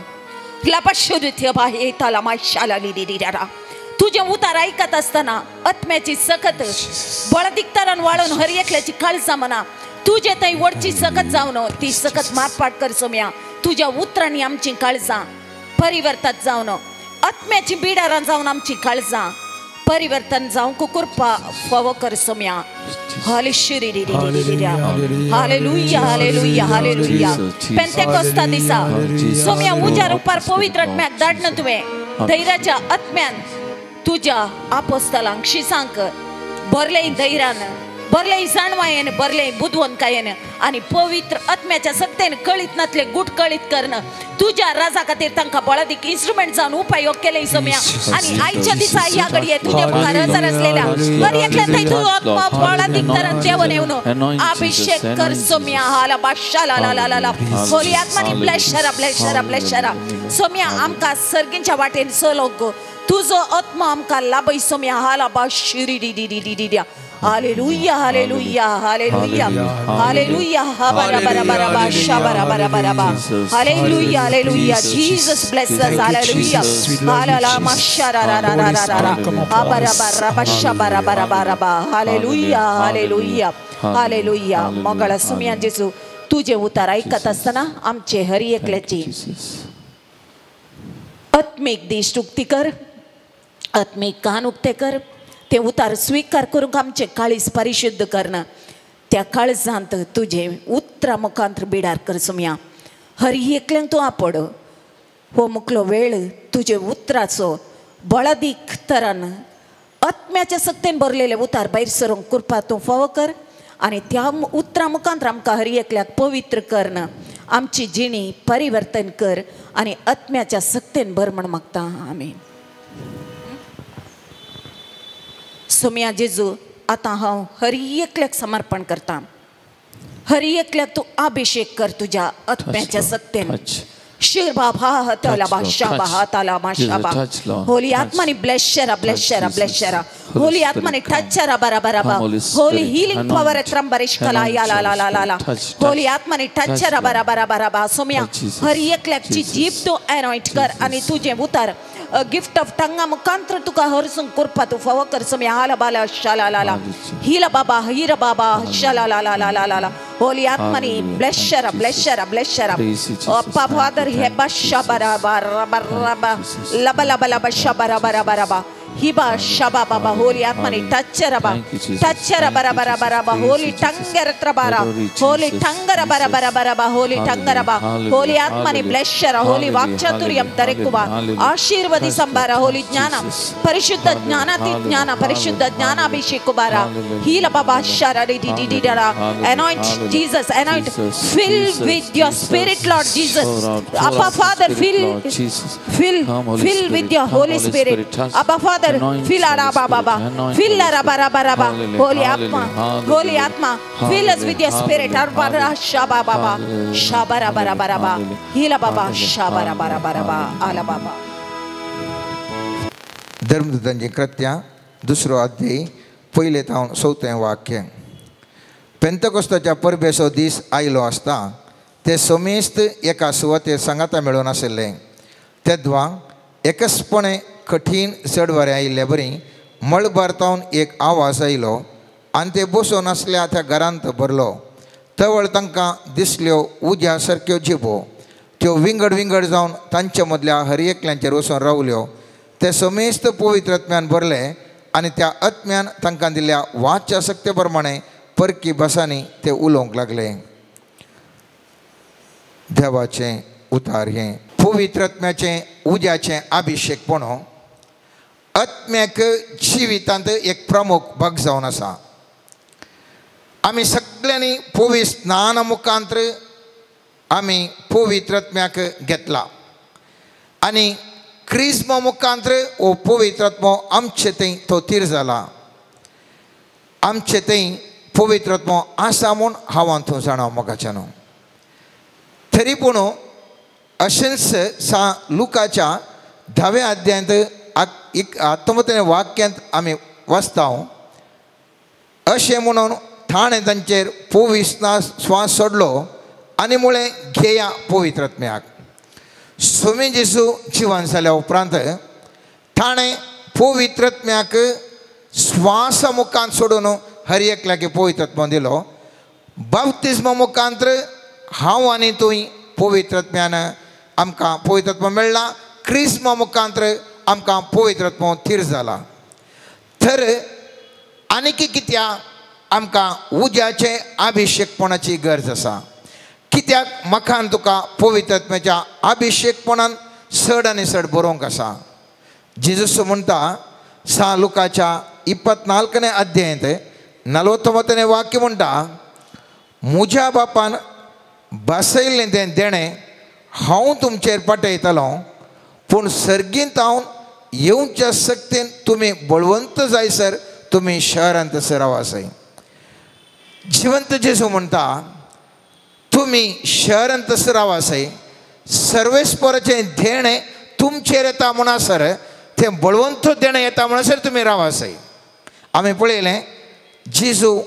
तुझे उतार ऐकत असताना आत्म्याची सकत बळदिकतरान वाळून हर एकल्याची काळजा म्हणा तुझे तई वडची सकत जाऊन ती सकत मारपाट कर सोम्या तुझ्या उतरांनी आमची काळजा परिवर्तात जाऊन आत्म्याची बिडारान जाऊन आमची काळजा परिवर्तन जाऊन कुकुरपा फव कर सोम्या हालेलुया हालेलुया हालेलुया हालेलुया पेंतेकोस्ता दिसा सोम्या उजार उपार पवित्र आत्म्याक धाडणं तुवें धैर्याच्या आत्म्यान तुझ्या आपोस्तलांक शिसांक भरले धैर्यान भरले जाणवायेन भरले बुद्धवंतकायेन आणि पवित्र आत्म्याच्या सत्तेन कळीत नातले गुट कळीत करणं तुझ्या राजा खातीर तांकां बळादीक इन्स्ट्रुमेंट जावन उपयोग केले सोम्या आणि आयच्या दिसा ह्या घडये तुझ्या मुखार हजर असलेल्या बरी एकल्या थंय तू आत्मा बळादीक तरान देवन येवन अभिषेक कर सोम्या हाला बाशाला ला ला ला होली आत्मानी ब्लेस करा ब्लेस करा ब्लेस करा सोम्या आमकां सर्गींच्या वाटेन चलोक गो तुझो आत्मा आमकां लाभय सोम्या हाला बाशिरी डी डी डी डी डी Hallelujah, hallelujah, hallelujah, hallelujah, habarabarabara, shabarabarabara, hallelujah, hallelujah, Jesus bless us, hallelujah, hallelujah, mashararararara, habarabaraba, shabarabarabara, hallelujah, hallelujah, hallelujah, मंगळ सुमिया जेजू तुझे उतार ऐकत असताना आमचे हरी एकल्याची आत्मिक दिष्टुक्ती कर आत्मिक कान उक्ते कर ते उतार स्वीकार करूंक आमचे काळीज परिशुद्ध करणं त्या काळजांत तुझे उतरा मुखांतर बिडार कर सुम्या हरी एकल्यांक तूं आपड हो मुकलो वेळ तुझे उतराचो बळादीक तरान आत्म्याच्या सत्तेन भरलेले उतार भायर सरूंक कृपा तूं फावो कर आणि त्या उतरा मुखांतर आमकां हरी एकल्याक पवित्र करणं आमची जिणी परिवर्तन कर आणि आत्म्याच्या सक्तेन भर म्हण मागता आमीन सोम्या जेजू आता हांव हरी एकल्याक समर्पण करता हरी एकल्याक तूं अभिषेक कर तुझ्या आत्म्याच्या सक्तेन शिरबा भातला बाशाबा हाताला माशाबा होली आत्मानी ब्लेशरा ब्लेशरा ब्लेशरा होली आत्मानी टचरा बराबराबा होली हीलिंग पॉवर त्रंबरिश कला या ला ला ला ला ला होली आत्मानी टचरा बराबराबा सोम्या हरी एकल्याची जीभ तू अनॉइंट कर आणि तुझे उतार गिफ्ट ऑफ टंगा मुखांतर तुका हरसून कृपा तू फावो कर सोम्या हाला बाला शाला ला ला हिला बाबा हिरा बाबा शाला ला ला ला ला ला होली आत्मानी ब्लेशरा ब्लेशरा ब्लेशरा अप्पा फादर हे बशा बराबराबा लबा लबा लबा शबराबराबराबा हिबा शबा बाबा होली आत्मानी टचरा बराबराबराबा होली टंगर त्रबारा होली टंगर बराबराबराबा होली टंगर बा होली आत्मानी ब्लेशरा होली वाक्चातुर्यम तरेकुबा आशीर्वादी संभारा होली ज्ञान परिशुद्ध ज्ञानाती ज्ञान परिशुद्ध ज्ञानाभिषेक कुबारा हीला बाबा शरा डी डी डी डरा anoint Jesus anoint fill with your spirit Lord Jesus Abba Father fill with your Holy Spirit Abba Father fill ara baba fill ara barabaraba holy atma fill us with your spirit arbara shaba baba shabara barabaraba hila baba shabara barabaraba ala baba धर्मदूतांची कृत्या दुसरो अध्याय पहिले तावन 4 वाक्य पेंतकोस्ताच्या परबेचो दीस आयलो आसता ते समेस्त एका सुवातेर सांगाता मेळून आशिल्ले तेदवा एकसपणे कठीण चडवारे आयिल्ले बरी मळबारतावन एक आवाज आयलो आनी ते बसून आसल्या त्या घरांत भरलो तवळ तांकां दिसल्यो उज्या सारक्यो जिबो त्यो विंगड विंगड जावन तांच्या मदल्या हर एकल्यांचेर वचून रावल्यो ते समेस्त पवित्र आत्म्यान भरले आनी त्या आत्म्यान तांकां दिल्ल्या वाच्या सक्ते प्रमाणे परकी भासांनी ते उलोवंक लागले देवाचें उतार हें पवित्र आत्म्याचें उज्याचें अभिषेकपणो आत्म्याक जिवितांत एक प्रमुख भाग जावन आसा आमी सगळ्यांनी पवित्र स्नाना मुखांतर आमी पवित्र आत्म्याक घेतला आनी क्रिस्म मुखांतर हो पवित्र आत्मो आमचे थंय तो थीर जाला आमचे थंय पवित्र आत्मो आसा म्हूण हांव थंय जाणां मोगाच्यान तरी पूण अशेंच लुकाच्या 10व्या अध्यायांत 19वें वाक्यांत आमी वाचता अशें म्हणून ताणें तांचेर पवित्र स्वास सोडलो आनी म्हळें घेया पवित्र आत्म्याक स्वामी जेसू जिवन जाल्या उपरांत ताणें पवित्रत्म्याक श्वासा मुखांत सोडून हर एकल्याक पवित्रत्म दिलो. बाप्तिस्मा मुखांतर हांव आनी तुय पवित्रत्म्यान आमकां पवित्रत्म मेळ्ळा. क्रिस्मा मुखांतर आमकां पवित्रत्म थीर जाला. तर आनीक कित्याक आमकां उज्याचे अभिषेकपणाची गरज आसा? कित्याक म्हाकान तुका पवित्रत्म्याच्या अभिषेकपणान चड आनी चड बरोवंक आसा. जेजूस म्हणटा सा लुकाच्या 24 अध्यायांत 49 वाक्य म्हणटा, म्हज्या बापान बसयल्लें तें देणें हांव तुमचेर पाठयतलो, पूण सर्गींत हांव येवच्या सक्तीन तुमी बळवंत जायसर तुमी शहरांत रावा जाय. जिवंत जेजू म्हणटा तुमी शहरांत रावा जाय. सर्वेस्पराचें देणें तुमचेर येता म्हणसर तें बळवंत देणें येता म्हणसर तुमी रावा जाय. आमी पळयलें जेजू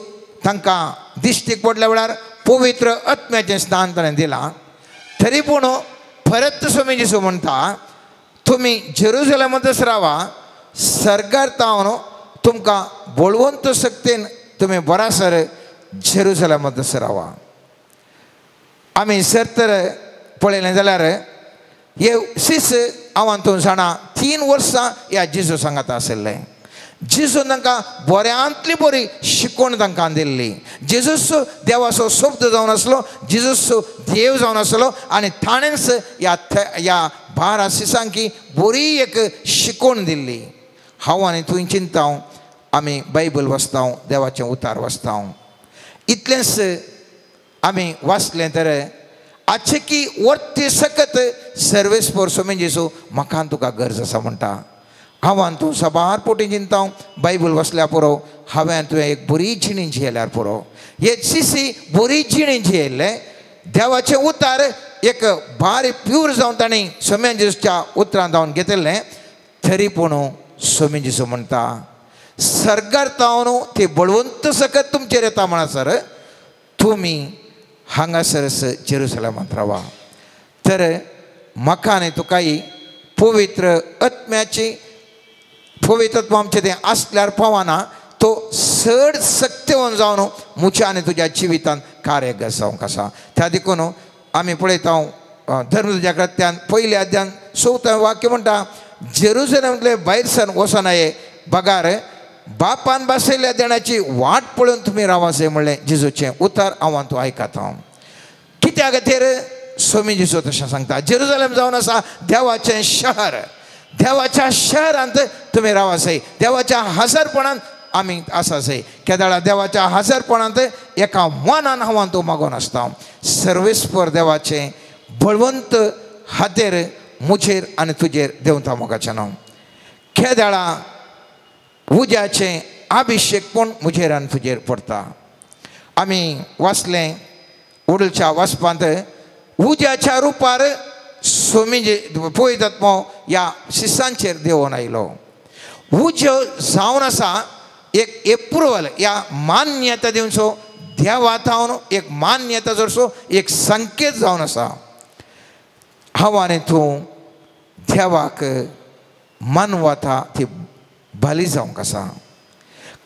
तांकां दिश्टीक पडल्या वेळार पवित्र आत्म्याचें स्नान ताणें दिलां. तरी पूण परत स्वामी जेजू म्हणटा तुमी जेरुसलेमांतच रावा, सर्गार तावन तुमकां बळवंत सक्तीन तुमी बरासर जेरुसलेमांतच रावा. आमी सर तर पळयलें जाल्यार हे सीस हांवां तूं जाणा 3 वर्सां ह्या जेजू सांगात आशिल्ले. जेजू तांकां बऱ्यांतली बरी शिकवण तांकां दिल्ली. जेजूस देवाचो शब्द जावन आसलो, जेजूस देव जावन आसलो आनी ताणेंच ह्या 12 सिसांकी बरी एक शिकवण दिल्ली. हांव आनी तुवें चिंताव आमी बायबल वाचताव, देवाचें उतार वाचताव. इतलेंच आमी वाचलें तर आजचे की वर्ती सकत सर्वेस्पर स्वामी जेजू म्हाका तुका गरज आसा म्हणटा. हांवां तूं सबार पोटी चिंताव बायबल वाचल्या पुरो, हांवें तुवें एक बरी जिणी जियेल्यार पुरो. हे सिसी बरी जिणी जियेल्ले देवाचें उतार एक बारी प्यूर जावन तांणी स्वामी जेजूच्या उतरांत जावन घेतिल्लें. तरी पूण स्वामी जेजू म्हणटा सर्गार तावन ती बळवंत सकत तुमचेर येता म्हणसर तुमी हांगासरच जेरुसलेमांत रावा. तर म्हाका आनी तुकाय पवित्र आत्म्याची पवित्रत्व आमचें तें आसल्यार पावना, तो चड सत्यवन जावन म्हज्या आनी तुज्या जिवितांत कार्य जावंक आसा. त्या देखून आमी पळयता धर्मदूताच्या कृत्यान 1 अध्यायान 4 वाक्य म्हणटा जेरुसलेमांतले भायर सन वचनाये बगार बापान बसयल्ल्या देण्याची वाट पळोवन तुमी रावा जाय म्हणलें जेजूचें उतार हांवां तूं आयकता. कित्या खातीर स्वामी जेजू तशें सांगता. जेरुसलेम जावन आसा देवाचें शहर. देवाच्या शहरांत तुमी रावा जाय. देवाच्या हजरपणांत आमी आसा जाय. केदाळा देवाच्या हजरपणांत एका मनान हांवां तूं मागोन आसता. सर्वेस्पर देवाचें बळवंत हातेर मुजेर आनी तुजेर देंवता मोगाचें नांव. केदाळा उज्याचें अभिषेकपण मुजेर आनी तुजेर पडटा. आमी वाचलें उडलच्या वाचपांत उज्याच्या रुपार स्वामी पवित्रात्म ह्या शिसांचेर देंवन आयलो. उज जावन आसा एक एप्रुवल ह्या मान्यता दिवचो देवातावन एक मान्यता जोडचो एक संकेत जावन आसा. हांव आनी तूं देवाक मानवता ती बली जावंक आसा.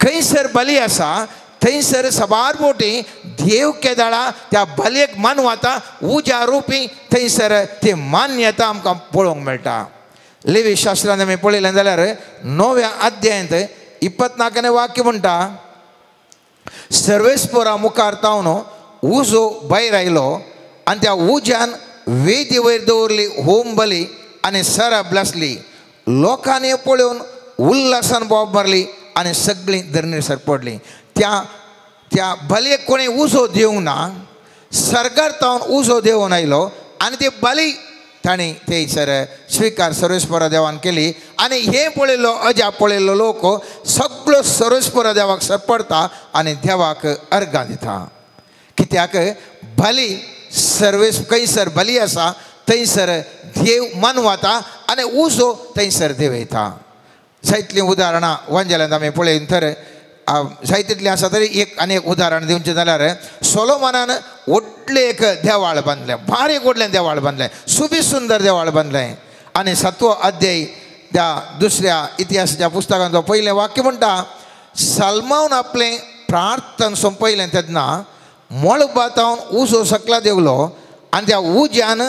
खंयसर बली आसा थंयसर सबार पोटी देव केदाळा त्या बलयेक मानवता उज्या रुपी थंयसर ती मान्यता आमकां पळोवंक मेळटा. लेवी शास्त्रांत आमी पळयलें जाल्यार 9व्या अध्यायांत 24 वाक्य म्हणटा सर्वेस्परा मुखार तावन उजो भायर आयलो आनी त्या उज्यान वेदी वयर दवरली होम बली आनी सरब लासली. लोकांनी पळोवन उल्हासान बोब मारली आनी सगळीं धरणीर पडलीं. त्या बलयेक कोणी उजो दिवंक ना. सरकार तावन उजो देंवन आयलो आनी ती बली ताणी थंयसर स्विकार सर्वेस्परा देवान केली. आनी हे पळयलो अजा पळयल्लो लोक सगळो सर्वेस्परा देवाक पडटा आनी देवाक अर्गां दिता. कित्याक बली सर्वेस खंयसर बली आसा थंयसर देव मानवता आनी उजो थंयसर देव येता. जायतलीं उदाहरणां वांजेल्यांत आमी पळयन तर साहित्यातले आसा तरी एक आनी एक उदाहरण दिवचें जाल्यार सोलोमोनान व्हडलें एक देवाळ बांदलें, बारीक व्हडलें देवाळ बांदलें, सुबीत सुंदर देवाळ बांदलें. आनी 7वो अध्याय त्या दुसऱ्या इतिहासाच्या पुस्तकांचो पयलें वाक्य म्हणटा, सलमान आपलें प्रार्थन सोंपयलें तेन्ना मळबातावन उजो सकला देवलो आनी त्या उज्यान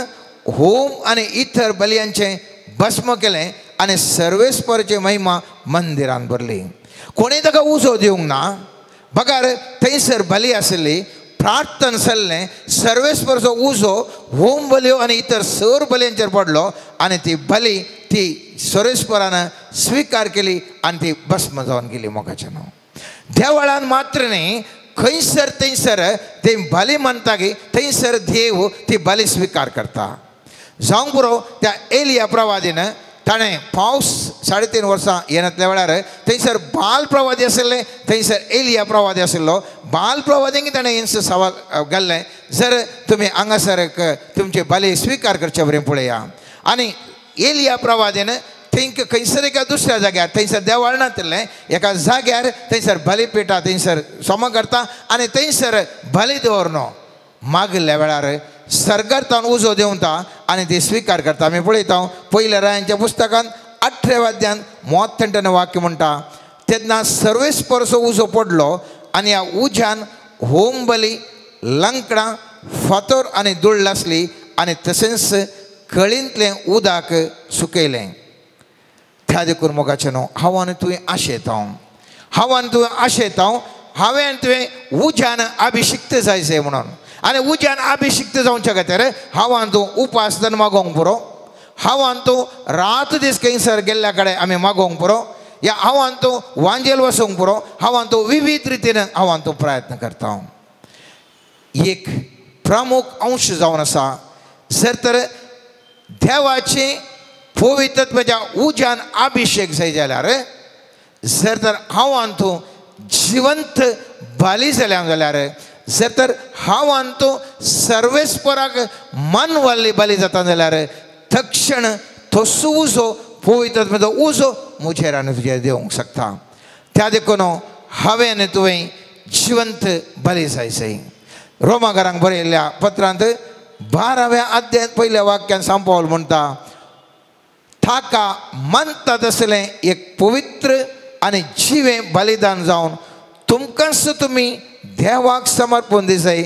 होम आनी इतर बलयांचें भस्म केलें आनी सर्वेस्पराची महिमा मंदिरान भरली. कोणी ताका उजो दिवंक ना. बगार थंयसर बली आसली, प्रार्थन चल्लें, सर्वेस्परचो उजो होम बल्यो आनी इतर सर बलयांचेर पडलो आनी ती बली ती सर्वेस्परान स्विकार केली आनी ती भस्म जावन गेली. मोगाचें नांव देवळान मात्र न्ही, खंयसर थंयसर ते बली म्हणटा की थंयसर देव ती बली स्विकार करता. जावंक पुरो त्या एलिया प्रवादीन ताणें पावस 3.5 वर्सां येनातल्या वेळार थंयसर बाल प्रवादी आशिल्ले, थंयसर एलिया प्रवादी आशिल्लो. बाल प्रवादींक ताणें हेंच सवाल घाल्लें, जर तुमी हांगासर तुमचे बली स्विकार करचे बरें पळया. आनी एलिया प्रवादीन थंय खंयसर एका दुसऱ्या जाग्यार थंयसर देवाळ नातलें एका जाग्यार थंयसर बली पेटा, थंयसर सोम करता आनी थंयसर बली दवरनो. मागल्या वेळार सर्गार्थान उजो दिवता आनी ती स्विकार करता. आमी पळयता पयल्या रायांच्या पुस्तकान 8व्या अध्यायान 33 वाक्य म्हणटा, तेन्ना सर्वेस्परचो उजो पडलो आनी ह्या उज्यान होम बली, लंकडां, फातर आनी धूळ लासली आनी तशेंच कळींतलें उदक सुकयलें. त्या देखून मोगाचें न्हू, हांव आनी तुवें आशेता, हांव आनी तुवें आशेता, हांवें आनी तुवें उज्यान अभिशिक्त जायचें म्हणून. आनी उज्यान अभिशिक्त जावचे खातीर हांव आनी तूं उपास दन मागोवंक पुरो, हांव आनी तूं रात दीस खंयसर गेल्ल्या कडेन आमी मागोवंक पुरो, या हांव आनी तूं वांजेल वचूंक पुरो, हांव आनी तूं विविध रितीन हांव आनी तूं प्रयत्न करता. एक प्रमुख अंश जावन आसा, जर तर देवाची पवित्रत्वाच्या उज्यान अभिशेक जाय जाल्यार, जर तर हांव आनी तूं जिवंत बली जाल्या जाल्यार, जर तर हांव आनी तूं सर्वेस्पराक मन वाली बली जाता जाल्यार तक्षण तसो उजो पवित्रत्वाचो उजो मुजेर आनी तुजेर दिवंक शकता. त्या देखून हांवें आनी तुवें जिवंत बली जायचें. रोमाकारांक बरयल्ल्या पत्रांत 12व्या अध्यायात पयल्या वाक्यान सांग पावल म्हणटा, ताका म्हणटा तसलें एक पवित्र आनी जिवें बलिदान जावन तुमकांच तुमी देवाक समर्पण दिसाय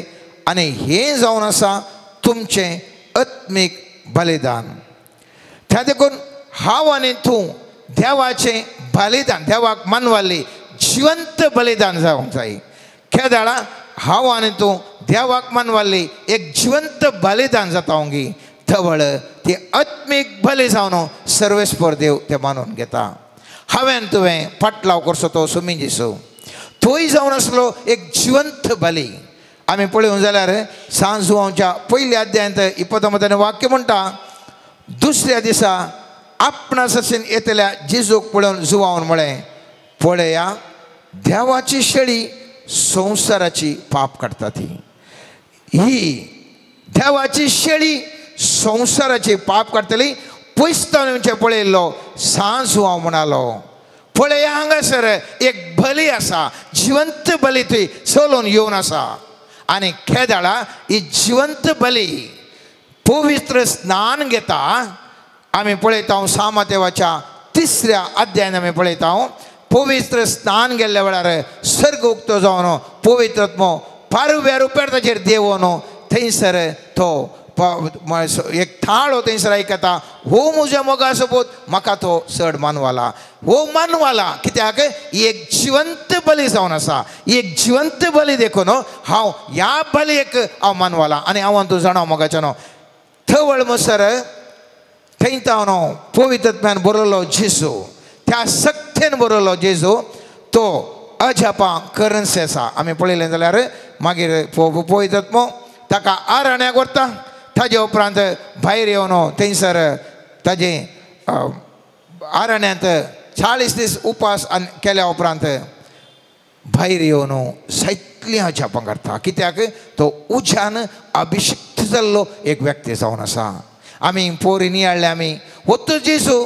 आनी हें जावन आसा तुमचें आत्मीक बलिदान. त्या देखून हांव आनी तूं देवाचें बलिदान, देवाक मानवाली जिवंत बलिदान जावंक जाय. केदाळा हांव आनी तूं देवाक मानवाली एक जिवंत बलिदान जातावंगी, धवळ ती आत्मीक बली जावन सर्वेस्पर देव ते मानून घेता. हांवें तुवें फाटलाव करचो तो सुमी जिसू तोय जावन आसलो एक जिवंत बली. आमी पळोवंक जाल्यार सांजुवांच्या पयल्या अध्यायांत 29 वाक्य म्हणटा, दुसऱ्या दिसा आपणास अशें येतल्या जेजूक पळोवन जुवावन म्हळें, पळया देवाची शेळी संवसाराची पाप काडटा. ही देवाची शेळी संवसाराची पाप काडटली. पयस्तांचे पळयल्लो सांजुवांव म्हणालो, पळया हांगासर एक बली आसा, जिवंत बली थंय चलोवन येवन आसा. आनी केदाळा ही जिवंत बली पवित्र स्नान घेता. आमी पळयता सामातेवाच्या 3ऱ्या अध्यायान आमी पळयता, पवित्र स्नान गेल्ल्या वेळार सर्ग उक्तो जावन पवित्रत्व पारव्या रुपेर ताचेर देवोन थंयसर तो एक थाळो थंयसर आयकता, हो म्हज्या मोगा सोबत म्हाका तो चड मानवाला, हो मानवाला. कित्याक ही एक जिवंत बली जावन आसा. ही एक जिवंत बली देखून हांव ह्या बलयेक हांव मानवाला. आनी हांव तूं जाणा मोगाचें न्हू, थवळ म्हणसर थंय न्हू पवित्रत्वान बरयलो जेजू, त्या सक्तेन बरयलो जेजू, तो अजापां करन्सी आसा. आमी पळयलें जाल्यार मागीर पवित्रत्व ताका आराण्याक व्हरता. ताजे उपरांत भायर येवन थंयसर ताजे आराण्यांत 40 दीस उपास केल्या उपरांत भायर येवन सैतलीं जापां करता. कित्याक तो उज्यान अभिशिक्त जाल्लो एक व्यक्ती जावन आसा. आमी पोरी नियाळ्ळे, आमी वत्तू जेजू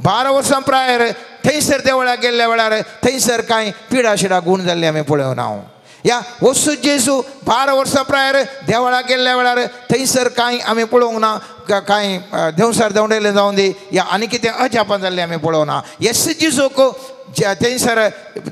12 वर्सां प्रायर थंयसर देवळाक गेल्ल्या वेळार थंयसर कांय पिडा शिडा गूण जाल्ली आमी पळोवन हांव या वस्तू जेजू 12 वर्सां प्रायर देवळाक गेल्ल्या वेळार थंयसर कांय आमी पळोवंक ना कांय देवसार देंवडयले जावं दी या आनी कितें अजापां जाल्लें आमी पळोवं ना येस जेजूक थंयसर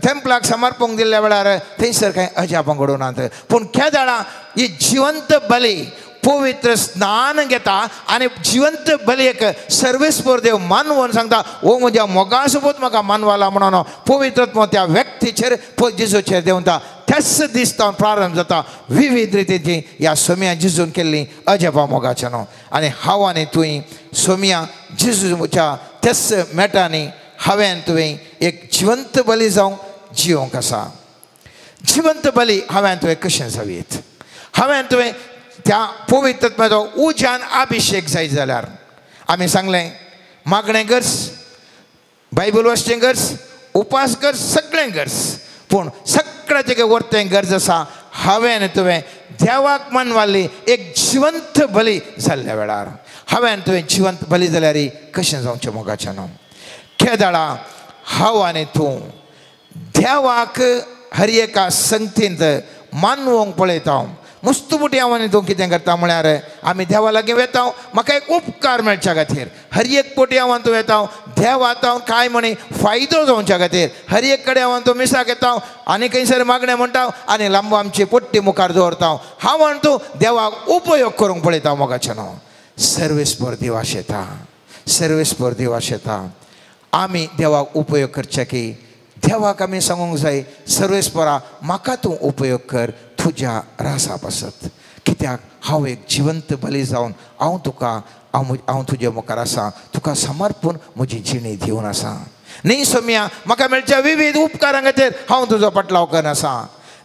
टेंपलाक समर्पण दिल्ल्या वेळार थंयसर कांय अजापां घडोवनात पूण केदाळा ही जिवंत बली पवित्र स्नान घेता आनी जिवंत बलयेक सर्वेस्पर देव मानवून सांगता ओ म्हज्या मोगा सोबत म्हाका मानवाला म्हणून पवित्रत्व त्या व्यक्तीचेर जेजूचेर देंवता त्याच दिसता प्रारंभ जाता विविध रितीची ह्या सोम्या जेजून केल्ली अजापां मोगाच्या न्हू आनी हांव आनी तुवें सोम्या जेजूच्या त्याच मेटांनी हांवें तुवें एक जिवंत बली जावं जिवंक आसा जिवंत बली हांवें तुवें कशें जावीत हांवें तुवें त्या पवित्रत्वाचो उज्यान अभिषेक जाय जाल्यार आमी सांगलें मागणें गरज बायबल वाचचें गरज उपास गरज सगळें गरज पूण सगळ्याचें वर्तें गरज आसा हांवें तुवें देवाक मानवाली एक जिवंत बली जाल्ल्या वेळार हांवें तुवें जिवंत बली जाल्यार कशें जावचें मोगाचें न्हू केदाळा हांव आनी तूं देवाक हर एका संगतींत मानवंक पळयता मुस्तुमुटी हांव आनी तूं कितें करता म्हळ्यार आमी देवा लागीं वेता म्हाका एक उपकार मेळच्या खातीर हर एक पोटी हांव तूं येता देव आतां कांय म्हणी फायदो जावच्या खातीर हर एक कडेन हांव तूं मिसाक येता आनी खंयसर मागणें म्हणटा आनी लांब आमची पोट्टी मुखार दवरता हांव आनी तूं देवाक उपयोग करूंक पळयता मोगाचें न्हू सर्वेस्पर दिवस येता सर्वेस्पर दिवस येता आमी देवाक उपयोग करचे की देवाक आमी सांगूंक जाय सर्वेस्परा म्हाका तूं उपयोग कर तुज्या रासा पासत कित्याक हांव एक जिवंत बली जावन हांव तुका हांव तुजे मुखार आसा तुका समर्पण म्हजी जिणी दिवन आसा न्ही सोम्या म्हाका मेळच्या विविध उपकारां खातीर हांव तुजो पटलाव करन आसा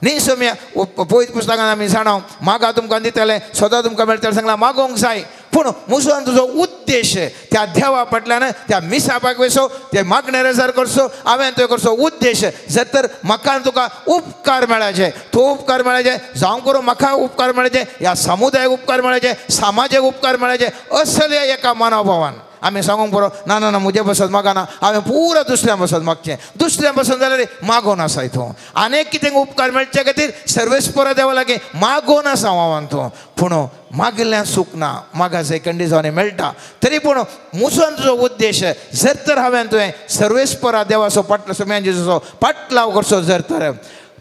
न्ही सोम्या पयत पुस्तकान आमी जाणाव मागा तुमकां दितले सदां तुमकां मेळटलें सांगलां मागोवंक जाय पूण मुसोन तुजो उद्देश त्या देवा फाटल्यान त्या मिसापाक वेसो ते मागणे रेजार करचो हांवें तुवें करचो उद्देश जर तर म्हाका तुका उपकार मेळचे तो उपकार मेळचे जावं करून म्हाका उपकार मेळचे ह्या समुदायाक उपकार मेळचे समाजाक उपकार मेळचे असले एका मनोभावान आमी सांगूंक बरो ना ना ना म्हजे बसत म्हाका ना हांवें पुरो दुसऱ्यां बसत मागचें दुसऱ्यां बसत जाल्यार मागोवन आसाय तूं आनीक कितें उपकार मेळचे खातीर सर्वेस्परा देवा लागीं मागोवन आसा हांव तूं पूण मागिल्ल्यान सुख ना मागा जाय कंडिजांनी मेळटा तरी पूण मुसोन तुजो उद्देश जर तर हांवें तुवें सर्वेस्परा देवाचो पटलो सोम्या जेजूचो पटलाव करचो जर तर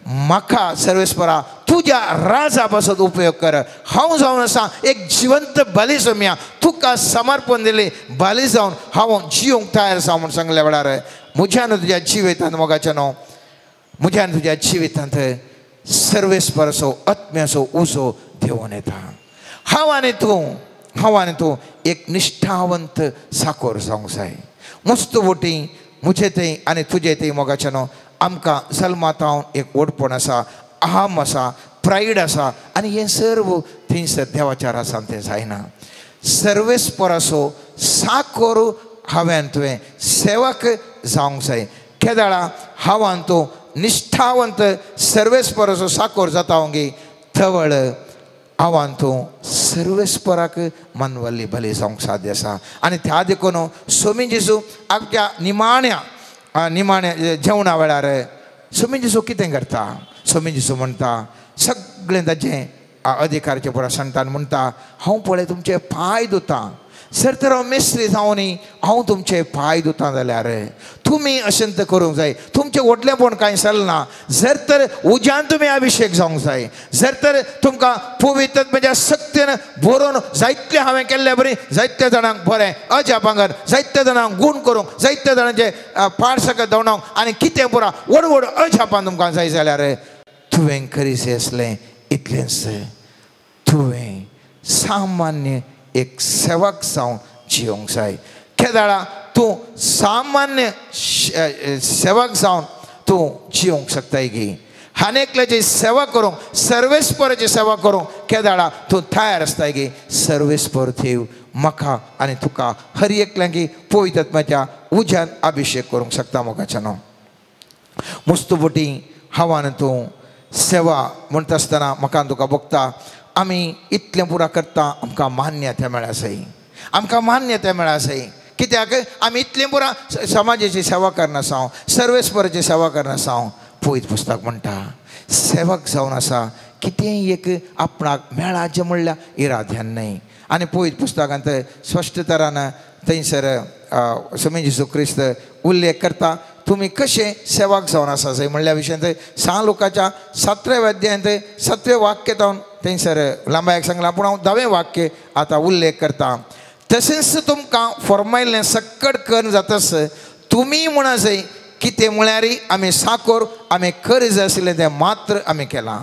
म्हाका सर्वेस्परा तुज्या राजा पासत उपयोग कर हांव जावन आसा एक जिवंत बली सोम्या तुका समर्पण दिली बली जावन हांव जिवंक तयार आसा म्हूण सांगल्या वेळार म्हज्यान तुज्या जिवितांत मोगाचें न्हू म्हज्यान तुज्या जिवितांत सर्वेस्पराचो आत्म्याचो उजो देंवून येता हांव आनी तूं एक निश्ठावंत साकोर जावंक जाय मस्तवटी म्हजे थंय आनी तुजे थंय मोगाचें न्हू आमकां जल्मांतावन एक ओडपण आसा अहम आसा प्रायड आसा आनी हें सर्व थंयसर देवाच्या रासान तें जायना सर्वेस्पराचो साकोर हांवें तुवें सेवक जावंक जाय केदाळा हांव आनी तूं निश्ठावंत सर्वेस्पराचो साकोर जाता ओंगी थवळ हांव आनी तूं सर्वेस्पराक मानवल्ली बली जावंक साध्य आसा आनी त्या देखून सोमी जेजू आपल्या निमाण्या जेवणा वेळार सोमी जेजू कितें करता सोमी जेजू म्हणटा सगळें ताजें अधिकाराचें पुरा संतान म्हणटा हांव पळय तुमचे पांय धुतां जर तर हांव मेस्त्री जावन हांव तुमचे पांय धुतां जाल्यार तुमी अशें करूंक जाय तुमचें व्हडलेपण कांय चलना जर तर उज्यान तुमी अभिशेक जावंक जाय जर तर तुमकां पवित्र म्हज्या सक्तीन बरोवन जायते हांवें केल्ले बरी जायत्या जाणांक बरें अजापांगर जायत्या जाणांक गूण करूंक जायत्या जाणांचे पाड सकत धांवडावंक आनी कितें पुरा व्हड व्हड अजापां तुमकां जाय जाल्यार तुवें करीसे आसलें इतलेंच तुवें सामान्य एक सेवक जावन जिवंक जाय केदाळा तूं सामान्य सेवक जावन तूं जिवंक शकताय गी आनेकल्याची सेवा करूंक सर्वेस्पराची सेवा करूंक केदाळा तूं तयार आसताय गी सर्वेस्पर देव म्हाका आनी तुका हर एकल्यांकी पवित्र आत्म्याच्या उज्यान अभिशेक करूंक शकता मोगाचें न्हू मुस्तुबटी हांव आनी तूं सेवा म्हणटा आसतना म्हाका तुका बगता आमी इतलें पुरा करता आमकां मान्यता मेळा जाय आमकां मान्यता मेळा जाय कित्याक आमी इतले पुरा समाजाची सेवा करना साव सर्वेस्पराची सेवा करना साव पवित्र पुस्तक म्हणटा सेवक जावन आसा कितेंय एक आपणाक मेळाचें म्हणल्यार इराद्यान न्हय आनी पवित्र पुस्तकांत स्पश्ट तरान थंयसर स्वामी जेजू क्रिस्त उल्लेख करता तुमी कशे सेवक जावन आसा जंय म्हणल्या विशयांत 6 लोकाच्या 7व्या अध्यायांत 7वें वाक्य जावन थंयसर लांबायक सांगलां पूण हांव 10वें वाक्य आतां उल्लेख करता तशेंच तुमकां फॉर्मायल्लें सक्कड कर्ण जातस तुमी म्हणा जंय कितें म्हळ्यार आमी साकोर आमी कर्ज आसलें तें मात्र आमी केलां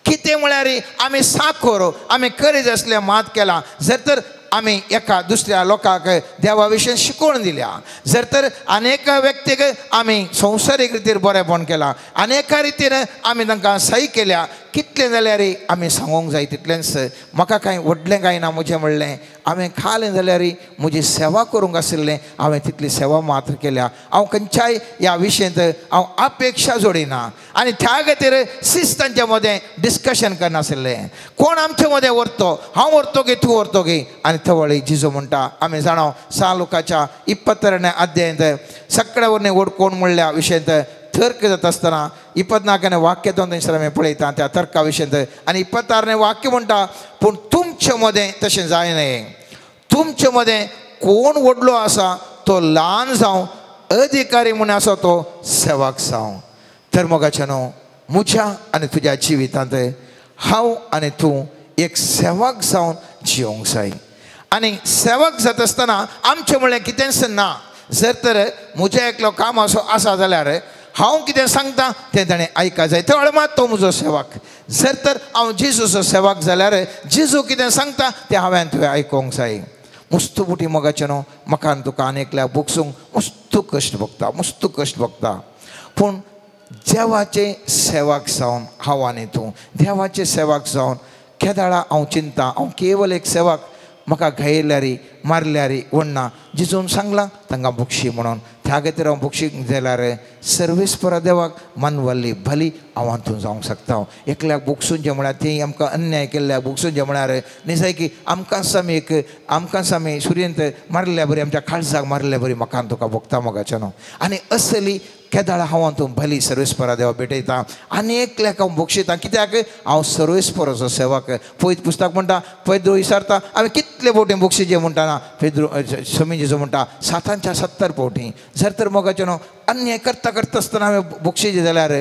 कितें म्हळ्यार आमी साकोर आमी कर्ज आसलें मात केलां जर तर आमी एका दुसऱ्या लोकांक देवा विशीं शिकवण दिल्या जर तर अनेका व्यक्तीक आमी संवसारीक रितीर बरेपण केलां अनेका रितीन आमी तांकां सही केल्या कितलें जाल्यार आमी सांगूंक जाय तितलेंच म्हाका कांय व्हडलें कांय ना म्हजें म्हणलें हांवें खालें जाल्यार म्हजी सेवा करूंक आशिल्लें हांवें तितली सेवा मात्र केल्या हांव खंयच्याय ह्या विशयांत हांव अपेक्षा जोडिना आनी त्या खातीर शिस्तांचे मदें डिस्कशन करनाशिल्लें कोण आमचे मदें व्हरतो हांव व्हरतो गे तूं व्हरतो गे आनी थवळी जिजू म्हणटा आमी जाणो 6 लोकाच्या 22व्या अध्यायांत सगळ्या वरने ओडकोण म्हणल्या विशयांत तर्क जाता आसतना 24वें वाक्य दोन थंयसर आमी पळयता त्या तर्का विशयांत आनी 26वें वाक्य म्हणटा पूण तुमचे मदें तशें जायनये तुमचे मदें कोण व्हडलो आसा तो ल्हान जावं अधिकारी म्हूण आसा तो सेवक जावं तर मोगाचे न्हू म्हज्या आनी तुज्या जिवितांत हांव आनी तूं एक सेवक जावन जियोंक जाय आनी सेवक जाता आसतना आमचें म्हणलें कितेंच ना जर तर म्हजें एकलो काम असो आसा जाल्यार हांव कितें सांगता तें ताणें आयका जाय तर मात तो म्हजो सेवक जर तर हांव जेजूचो सेवक जाल्यार जेजू कितें सांगता तें हांवें तुवें आयकोंक जाय मस्त बुटी मोगाचें न्हू म्हाका तुका आनेकल्या बुकसूंक मस्त कश्ट भोगता पूण देवाचे सेवक जावन हांव आनी तूं देवाचे सेवक जावन केदाळा हांव चिंता हांव केवल एक सेवक म्हाका घायल्यार मारल्यार वडना जिजून सांगलां तांकां बुक्षी म्हणून त्या खातीर हांव बुक्षीक जाल्यार सर्वेस्परा देवाक मानवल्ली भली हांव हातून जावंक शकता एकल्याक बुकसूंचें म्हळ्यार ती आमकां अन्याय केल्ल्या बुकसूंचें म्हळ्यार न्ही की आमकां आमी सुर्यंत मारल्या बरी आमच्या काळजाक मारल्या बरी म्हाका तुका भोगता मोगाचें न्हू आनी असली केदाळ हांव तूं भली सर्वेस्परा देवा भेटयता आनी एकल्याक हांव बक्षिता कित्याक हांव सर्वेस्पराचो सेवक पवित्र पुस्तक म्हणटा पेद्रो विचारता हांवें कितले फावटी बक्षिजे म्हणटा ना पेद्रो स्वामी जेजू म्हणटा 7च्या 70 फावटी जर तर मोगाचें न्हू अन्याय करता आसतना हांवें बक्षिजे जाल्यार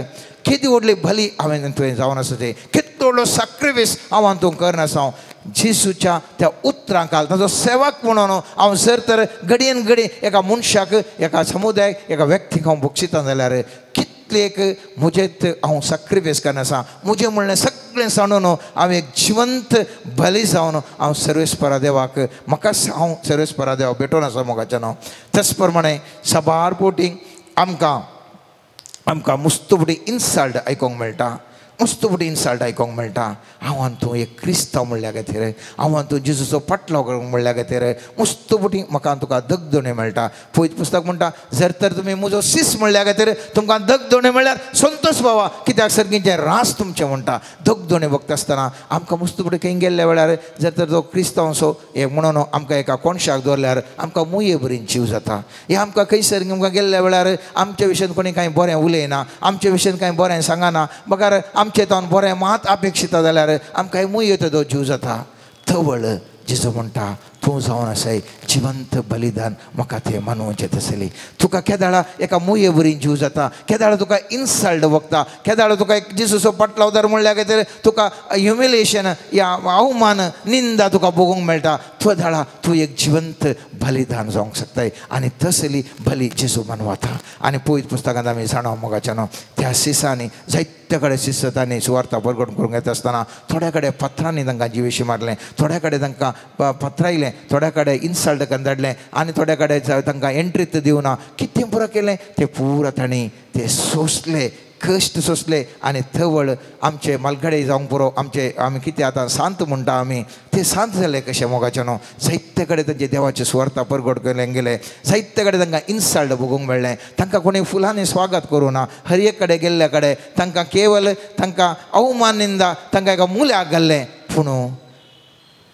कितें व्हडली भली हांवें तुवें जावन आसा तें कितलो व्हडलो सॅक्रिफायस हांव हातूंत करनासा जेजूच्या त्या उतरांक ताजो सेवक म्हणून हांव जर तर घडयेन घडी एका मनशाक एका समुदायाक एका व्यक्तीक हांव बक्षिता जाल्यार कितले एक म्हजें हांव सॅक्रिफायस करनासा म्हजें म्हणलें सगळें सांडून हांव एक जिवंत भली जावन हांव सर्वेस्परा देवाक म्हाका हांव सर्वेस्परा देवा भेटोन आसा मोगाचें न्हू तेच प्रमाणे सबार फावटी आमकां मस्त बडी इन्सल्ट आयकोंक मेळटा मस्त बडी इन्सल्ट आयकोंक मेळटा हांव आनी तूं एक क्रिस्तांव म्हणल्या खातीर हांव आनी तूं जेजूचो पाटलो म्हणल्या खातीर मस्त बडी म्हाका तुका दगदोणे मेळटा पवित्र पुस्तक म्हणटा जर तर तुमी म्हजो सीस म्हणल्या खातीर तुमकां दगदोणे म्हणल्यार संतोश बाबा कित्याक सर्गीचें रास तुमचें म्हणटा दगदोणे भोगता आसतना आमकां मस्त बडी खंय गेल्ल्या वेळार जर तर तो क्रिस्तांवसो हे म्हणून आमकां एका कोणशाक दवरल्यार आमकां मुये बरीन जीव जाता हे आमकां खंयसर आमकां गेल्ल्या वेळार आमच्या विशयान कोणी कांय बरें उलयना आमच्या विशयान कांय बरें सांगना बगार आमचे तावन बरें मात अपेक्षिता जाल्यार आमकां मुये तो जीव जाता थवळ जेजू म्हणटा तूं जावन आसाय जिवंत बलिदान म्हाका तें मानूचें आसली तुका केदाळा एका मुये बरी जीव जाता केदाळा तुका इन्सल्ट भोगता केदाळा तुका एक जेजूचो पाटलावदार म्हणल्या खातीर तुका ह्युमिलेशन या अवमान निंदा तुका भोगूंक मेळटा केदाळा तूं एक जिवंत बलिदान जावंक शकताय आनी तसली भली जेजू मानवता आनी पवित्र पुस्तकांत आमी जाणो मोगाचें न्हू त्या सिसांनी जायते कडेन सिसतांनी सुवार्ता परगट करूंक येता आसतना थोड्या कडेन पत्रांनी तांकां जिवेशी मारलें थोड्या कडेन तांकां पत्रायलें थोड्या कडेन इन्सल्ट कंदाडलें आनी थोड्या कडेन तांकां एंट्रीच दिवना कितें पुरो केलें तें पुरो तांणी तें सोंसलें कश्ट सोंसले आनी थवळ आमचे मालगडे जावंक पुरो आमी कितें आतां सांत म्हणटा आमी ते सांत जाले कशें मोगाचें न्हू जायते कडेन तांचे देवाचे सुवार्ता परगट केलें गेले जायते कडेन तांकां इन्सल्ट भोगूंक मेळ्ळें तांकां कोणी फुलांनी स्वागत करूं ना हर एक कडेन गेल्ल्या कडेन तांकां केवल तांकां अवमान निंदा तांकां एका मुल्याक घाल्लें पूण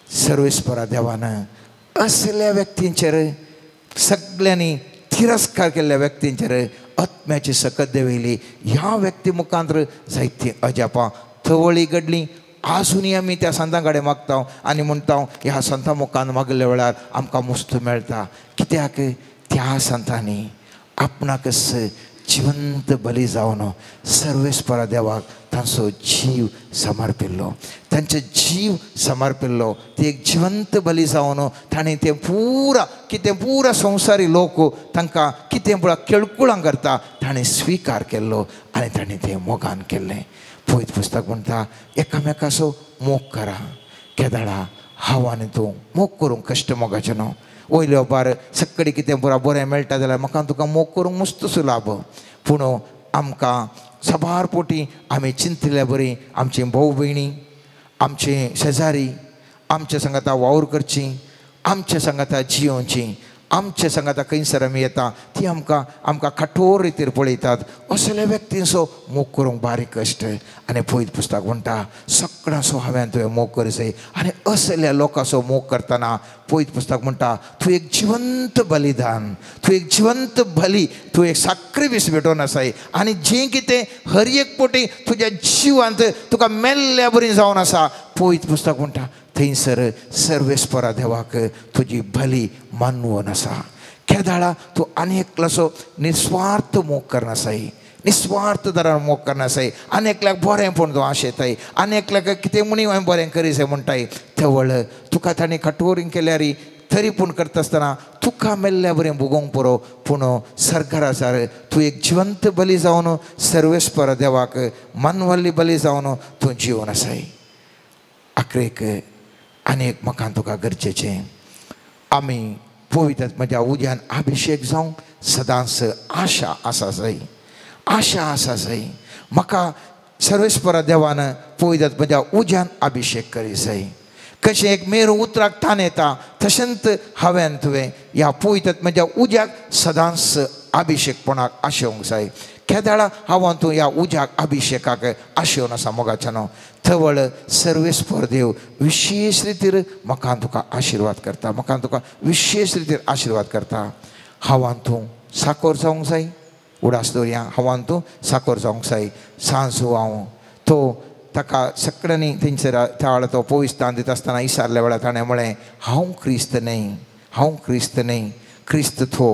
सर्वेस्परा देवान असल्या व्यक्तींचेर सगळ्यांनी तिरस्कार केल्ल्या व्यक्तींचेर आत्म्याची सकत देविली. ह्या व्यक्ती मुखांतर जायती अजापां थवळी घडली. आजुनूय आमी त्या संतां कडेन मागता आनी म्हणटा ह्या संतां मुखान मागल्या वेळार आमकां मुस्त मेळटा. कित्याक त्या संतांनी आपणाकच जिवंत बली जावन सर्वेस्परा देवाक तांचो जीव समर्पिल्लो. तांचो जीव समर्पिल्लो. ती एक जिवंत बली जावन ताणें तें पुरा संवसारी लोक तांकां कितें पळय केळकुळां करता ताणें स्विकार केल्लो आनी ताणें तें मोगान केल्लें. पवित्र पुस्तक म्हणटा एकामेकाचो मोग करा. केदाळा हांव आनी तूं मोग करूंक कश्ट मोगाचें न्हू. वयल्या बार सक्कडी कितें पुरा बरें मेळटा जाल्यार म्हाका तुका मोग करूंक मस्त सुलाभ. पूण आमकां सबार पोटी आमी चिंतल्या बरी आमची भाऊ भयणी, आमचे शेजारी, आमच्या सांगाता वावर करची, आमच्या सांगाता जियोवची, आमच्या सांगाता खंयसर आमी येता ती आमकां कठोर रितीर पळयतात. असल्या व्यक्तींचो मोग करूंक बारीक कश्ट. आनी पवित्र पुस्तक म्हणटा सगळ्यांचो हांवें तुवें मोग करचें. आनी असल्या लोकांचो मोग करतना पवित्र पुस्तक म्हणटा तूं एक जिवंत बलिदान, तूं एक जिवंत बली, तूं एक साक्रिफीस भेटोवन आसाय. आनी जें कितें हर एक पोटी तुज्या जिवांत तुका मेल्ल्या बरी जावन आसा पवित्र पुस्तक म्हणटा थंयसर सर्वेस्परा देवाक तुजी बली मानवून आसा. केदाळा तूं आनी एकल्याचो निस्वार्थ मोग करनासाय, निस्वार्थ दरान मोग करनासाय. आनी एकल्याक बरेंपण तूं आशेताय, आनी एकल्याक कितें म्हणी हांवें बरें करीत म्हणटाय. तेवळ तुका ताणें कठोरीं केल्यार तरी पूण करता आसतना तुका मेल्ल्या बरें भोगोवंक पुरो. पूण सरकाराचार तूं एक जिवंत बली जावन सर्वेस्परा देवाक मानवल्ली बली जावन तूं जिवन आसाय. आखरेक आनीक म्हाका तुका गरजेचें आमी पवित्र म्हज्या उज्यान अभिशेक जावं सदांच आशा आसा जाय, आशा आसा जाय. म्हाका सर्वेस्परा देवान पवित्र म्हज्या उज्यान अभिशेक करी जाय. कशें एक मेरू उतराक तान येता तशेंच हांवें तुवें ह्या पवित्र म्हज्या उज्याक सदांच अभिशेकपणाक आशेवंक जाय. केदाळा हांव तूं ह्या उज्याक अभिशेकाक आशेवन आसा मोगाचें न्हू. थवळ सर्वेस्पर देव विशेश रितीर म्हाका तुका आशिर्वाद करता, म्हाका तुका विशेश रितीर आशिर्वाद करता. हांव तूं साकोर जावंक जाय. उडास दवरया हांव तूं साकोर जावंक जाय. सांजो हांव तो ताका सगळ्यांनी थंयसर त्या वेळार तो पवित्रान दिता आसतना विचारल्या वेळार ताणें म्हळें हांव क्रिस्त न्हय, हांव क्रिस्त न्हय, क्रिस्त थो.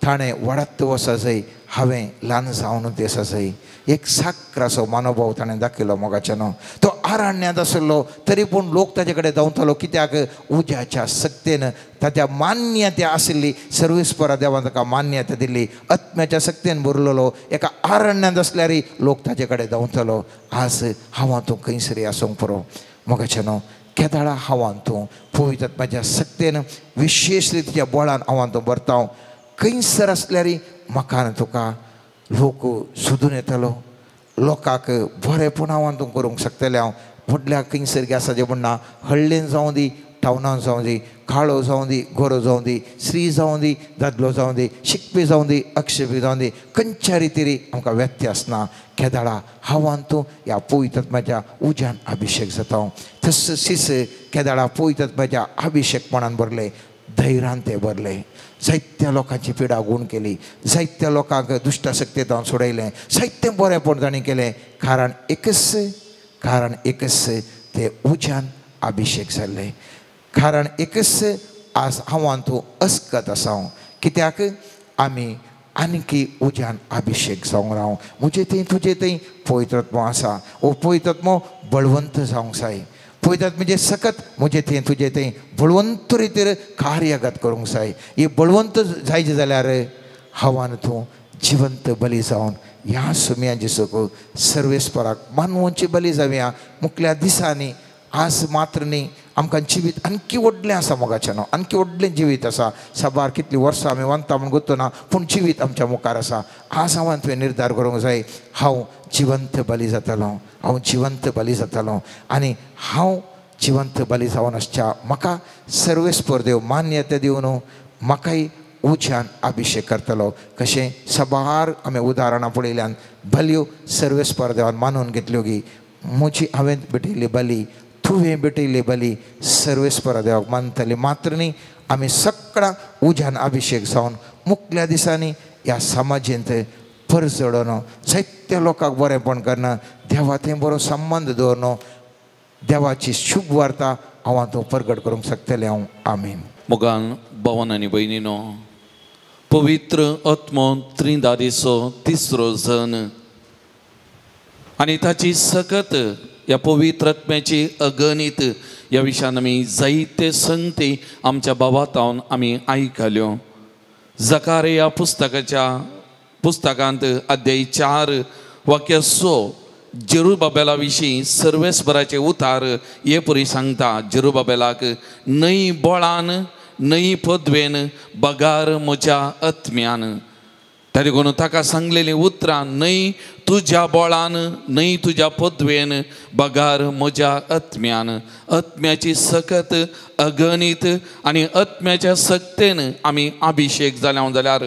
ताणें वाडत वचा जाय, हांवें ल्हान जावनूच आसा जाय. एक साकराचो मनोभाव ताणें दाखयलो मोगाचें न्हू. तो आरण्यात आसलो तरी पूण लोक ताजे कडेन धांवतालो. कित्याक उज्याच्या सक्तेन ताच्या मान्यता आशिल्ली. सर्वेस्परा देवान ताका मान्यता दिल्ली. आत्म्याच्या सक्तेन भरलेलो एका आरण्यात आसल्यारय लोक ताजे कडेन धांवतालो. आज हांव तूं खंयसरी आसूंक पुरो मोगाचें न्हू. केदाळा हांव तूं पवित्र म्हाज्या सक्तेन विशेश रितीच्या बळान हांव तूं भरतां. खंयसर आसल्यारय म्हाका तुका लोक सोदून येतालो. लोकांक बरेंपण हांव तूं करूंक शकतलें. हांव व्हडल्या खंयसर आसा जें म्हणना हळ्ळेन जावं दी, टावनान जावं दी, काळो जावं दी, गोरो जावं दी, स्त्री जावं दी, दादलो जावं दी, शिकपी जावं दी, अक्षपी जावं दी, खंयच्या रितीर आमकां व्यत्यास ना. केदाळा हांव तूं ह्या पवित्र म्हाज्या उज्यान अभिशेक जाता. तशीच केदाळा पवित्र म्हाज्या अभिशेकपणान भरले, धैर्यान ते भरले. जायत्या लोकांची पिडा गूण केली, जायत्या लोकांक दुश्टाशक्तींत सोडयलें, जायतें बरेंपण ताणें केलें. कारण एकच ते उज्यान अभिशेक जाल्ले. कारण एकच आज हांव तूं अस्कत आसा. कित्याक आमी आनीकी उज्यान अभिशेक जावंक राव. म्हजे थंय तुजे थंय पवित्रत्व आसा. वो पवित्रत्व बळवंत जावंक जाय. पवित्र म्हणजे सकत म्हजे थंय तुजे थंय बळवंत रितीर कार्यगत करूंक जाय. ही बळवंत जायचे जाल्यार हांव तूं जिवंत बली जावन ह्या सुम्या जिसूक सर्वेस्पराक मानवची बली जावया. मुखल्या दिसांनी आज मात्र न्ही आमकां जिवीत आणखी व्हडलें आसा मोगाचें न्हू. आणखी व्हडलें जिवीत आसा. साबार कितलीं वर्सां आमी वंता म्हूण गोत्तो ना पूण जिवीत आमच्या मुखार आसा. आज हांव तुवें निर्धार करूंक जाय हांव जिवंत बली जातालो, हांव जिवंत बली जातालो. आनी हांव जिवंत बली जावन आसच्या म्हाका सर्वेस्पर देव मान्यता दिवन म्हाकाय उज्यान अभिशेक करतलो. कशें सबार आमी उदाहरणां पळयल्यान बल्यो सर्वेस्पर देवान मानून घेतल्यो की म्हजी हांवें भेटयल्ली बली, तुवें भेटयल्ली बली सर्वेस्परा देवाक मानतली. मात्र न्ही आमी सगळा उज्यान अभिषेक जावन मुकल्या दिसांनी ह्या समाजेंत पर चडोन जायत्या लोकांक बरेंपण करना देवा थंय बरो संबंध दवरनो देवाची शुभ वार्ता हांव तो प्रगट करूंक शकतलें हांव आमीन. मोगान भावान आनी भयणीनो, पवित्र आत्मो त्रिदादीचो तिसरो जन आनी ताची सकत ह्या पवित्र आत्म्याची अगणित ह्या विशयान आमी जायते संगती आमच्या भावातावन आमी आयकल्यो. जकारिया पुस्तकांत अध्याय 4 वाक्य 6 जेरुबाबेला विशीं सर्वेस्पराचे उतार हे परी सांगता. जेरुबाबेलाक नई बोळान नई पदवेन बगार म्हज्या आत्म्यान. ताणे कोण ताका सांगलेलीं उतरां नई तुज्या बोळान नई तुज्या पदवेन बगार म्हज्या आत्म्यान. आत्म्याची सकत अगणित आनी आत्म्याच्या सक्तेन आमी अभिषेक जाल्यार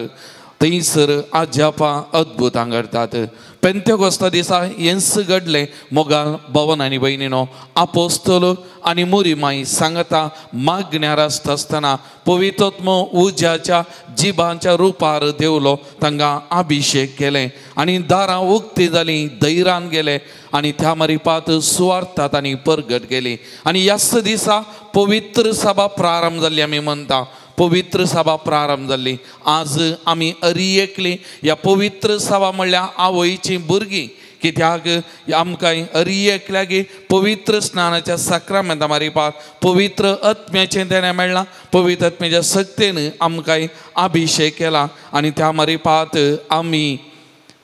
थंयसर आज्यापां अद्भुतां घडटात. पेंतेकोस्ता दिसा हेंच घडलें. मोगाल भावन आनी भयणीनो, आपोस्तल आनी मोरीमाई सांगता मागण्यार आसता आसतना पवित्र उज्याच्या जिबांच्या रुपार देवलो तांकां अभिषेक केलें आनी दारां उक्तीं जालीं, धैर्यान गेले आनी त्या मारिपात सुवार्थांत आनी परगट केली. आनी ह्याच दिसा पवित्र सभा प्रारंभ जाल्ली आमी म्हणटा. पवित्र सभा प्रारंभ जाल्ली. आज आमी अरियेकली ह्या पवित्र सभा म्हणल्यार आवयची भुरगीं. कित्याक आमकां अरियेकल्याक पवित्र स्नानाच्या सक्रामेंता मारिपाक पवित्र आत्म्याचें देणें मेळ्ळां. पवित्र आत्म्याच्या सक्तेन आमकां अभिषेक केला आनी त्या मारिपात आमी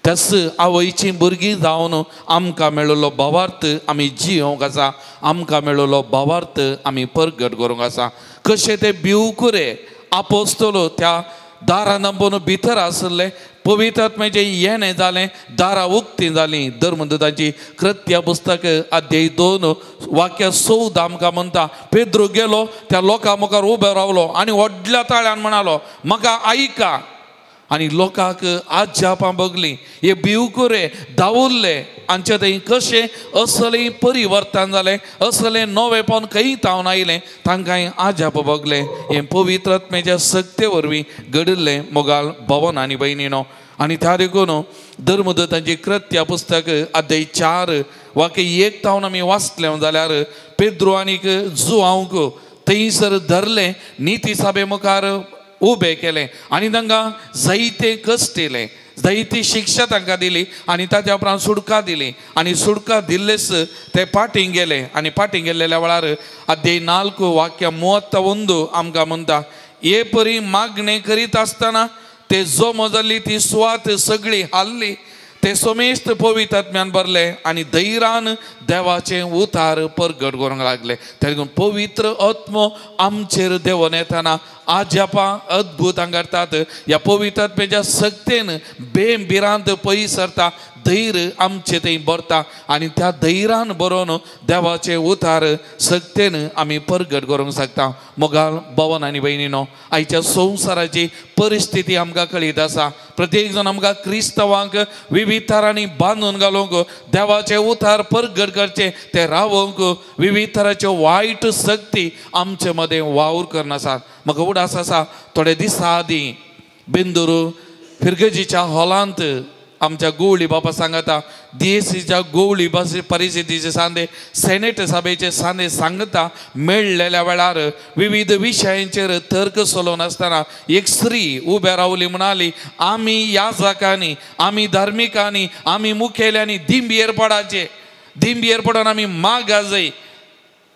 तस आवयची भुरगीं जावन आमकां मेळिल्लो भावार्थ आमी जियोंक आसा. आमकां मेळिल्लो भावार्थ आमी परगट करूंक आसा. कशें ते भिवकुरे आपोस्तलो त्या दारां नंबर भितर आसले. पवित्र आत्म्याचें येणें जालें, दारां उक्तीं जालीं. धर्मदूताची कृत्य पुस्तक अध्याय 2 वाक्य 14 आमकां म्हणटा पेद्रू गेलो त्या लोकां मुखार उबो रावलो आनी व्हडल्या ताळ्यान म्हणालो म्हाका आयका. आनी लोकांक आज्यापां बगलीं. हे भिवकुरे धांवुल्ले हांचे थंय कशें असलें परिवर्तन जालें, असलें नवेपण खंय तावन आयलें. तांकांय आज्याप बगलें. हें पवित्र आत्म्याच्या सक्ते वरवीं घडिल्लें मोगाल भावन आनी भयणीनो. आनी त्या देखून धर्मदूतांची कृत्य पुस्तक अध्याय 4 वाक्य 1 तावन आमी वाचलें जाल्यार पेद्रू आनीक जुआंवक थंयसर धरलें, निती सभे मुखार उबे केलें आनी तांकां जायते कश्ट दिले, जायती शिक्षा तांकां दिली आनी ताच्या उपरांत सुडका दिली. आनी सुडका दिल्लेच ते पाटीं गेले आनी पाटीं गेल्लेल्या वेळार अध्याय 4 वाक्य 31 आमकां म्हणटा हे परी मागणें करीत आसतना ते जमो जाल्ली ती सुवात सगळी हाल्ली. ते सोमेस्त पवित्र आत्म्यान भरले आनी धैर्यान देवाचें उतार परगट करूंक लागले. तेन्ना पवित्र आत्मो आमचेर देवून येतना आज्यापां अद्भुतां घडटात. ह्या पवित्र आत्म्याच्या सक्तेन बेबिरांत पयस सरता, धैर्य आमचे थंय भरता आनी त्या धैर्यान बरोवन देवाचें उतार सक्तेन आमी परगट करूंक शकता. मोगाल भावन आनी भयणीनो, आयच्या संवसाराची परिस्थिती आमकां कळीत आसा. प्रत्येक जण आमकां क्रिस्तवांक विविध तरांनी बांदून घालूंक, देवाचें उतार परगट करचें तें रावोवंक विविध तरांच्यो वायट शक्ती आमचे मदें वावर करनासात. म्हाका उडास आसा थोडे दिसा आदीं बेंदूर फिरगजीच्या हॉलांत आमच्या गोवळी बाबा सांगता DSCच्या गोवळी परिस्थितीचे सांदे सेनेट सभेचे सांदे सांगता मेळलेल्या वेळार विविध विशयांचेर तर्क चलोवन आसतना एक स्त्री उबे रावली म्हणाली आमी याजकांनी, आमी धार्मिकांनी, आमी मुखेल्यांनी दिंबी एरपडान आमी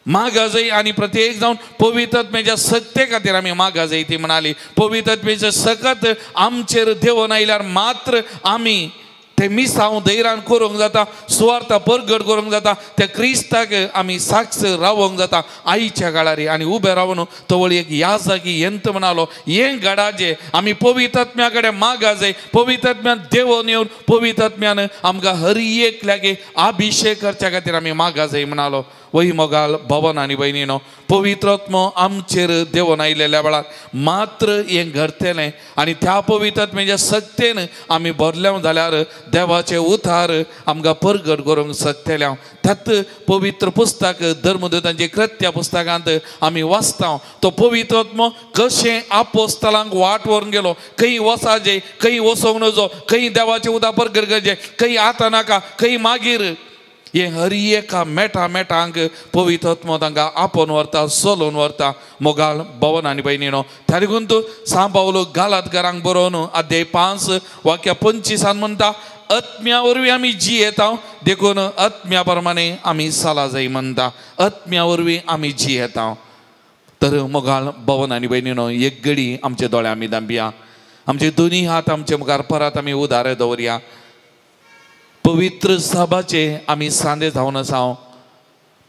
मागाजय आनी प्रत्येक जावन पवित्र आत्म्याच्या सक्ते खातीर आमी मागाजय ती म्हणाली. पवित्र आत्म्याचे सकत आमचेर देवून आयल्यार मात्र आमी ते मिसांव धैर्यान करूंक जाता, सुवार्थ परगट करूंक जाता, त्या क्रिस्ताक आमी साक्ष रावोंक जाता आयच्या काळार. आनी उबे रावन तवळी एक याजकी यंत म्हणालो हें घडाचें आमी पवित्र आत्म्या कडेन मागाजय, पवित्र आत्म्यान देवून येवन पवित्र आत्म्यान आमकां हर एकल्याक अभिषेक करच्या खातीर आमी मागाजय म्हणालो. वही मोगाल भवन आनी बहिणीनो पवित्रात्मो आमचेर देवून आयिल्ल्या वेळार मात्र हें घडतलें आनी त्या पवित्रात्मेच्या सत्तेन आमी भरल्या जाल्यार देवाचे उतार आमकां परगट करूंक शकतले। त्यात पवित्र पुस्तक धर्मदूतांचे कृत्या पुस्तकांत आमी वाचता तो पवित्रात्मो कशें आपोस्तलांक वाट व्हरून गेलो, खंय वसाजे खंय वसोंक नजो, खंय देवाचे उतार परगट करचे, खंय आतां नाका खंय मागीर, हे हर एका मेटा मेटांक पवित्र आत्मो तांकां आपोवन व्हरता, चलोवन व्हरता। मोगाल भवन आनी बहिणीनो त्या देखून तूं सांत पावलो गालातकारांक बरोवन अध्याय 5 वाक्य 25 म्हणटा आत्म्या वरवीं आमी जियेता देखून आत्म्या प्रमाणे आमी चला जाय म्हणटा, आत्म्या वरवीं आमी जियेता। तर मोगाल भवन आनी बहिणीनो एक घडी आमचे दोळे आमी धांबया, आमचे दोनी हात आमचे मुखार परत आमी उदारे दवरया। पवित्र सभाचे आमी सांदे जावन आसा,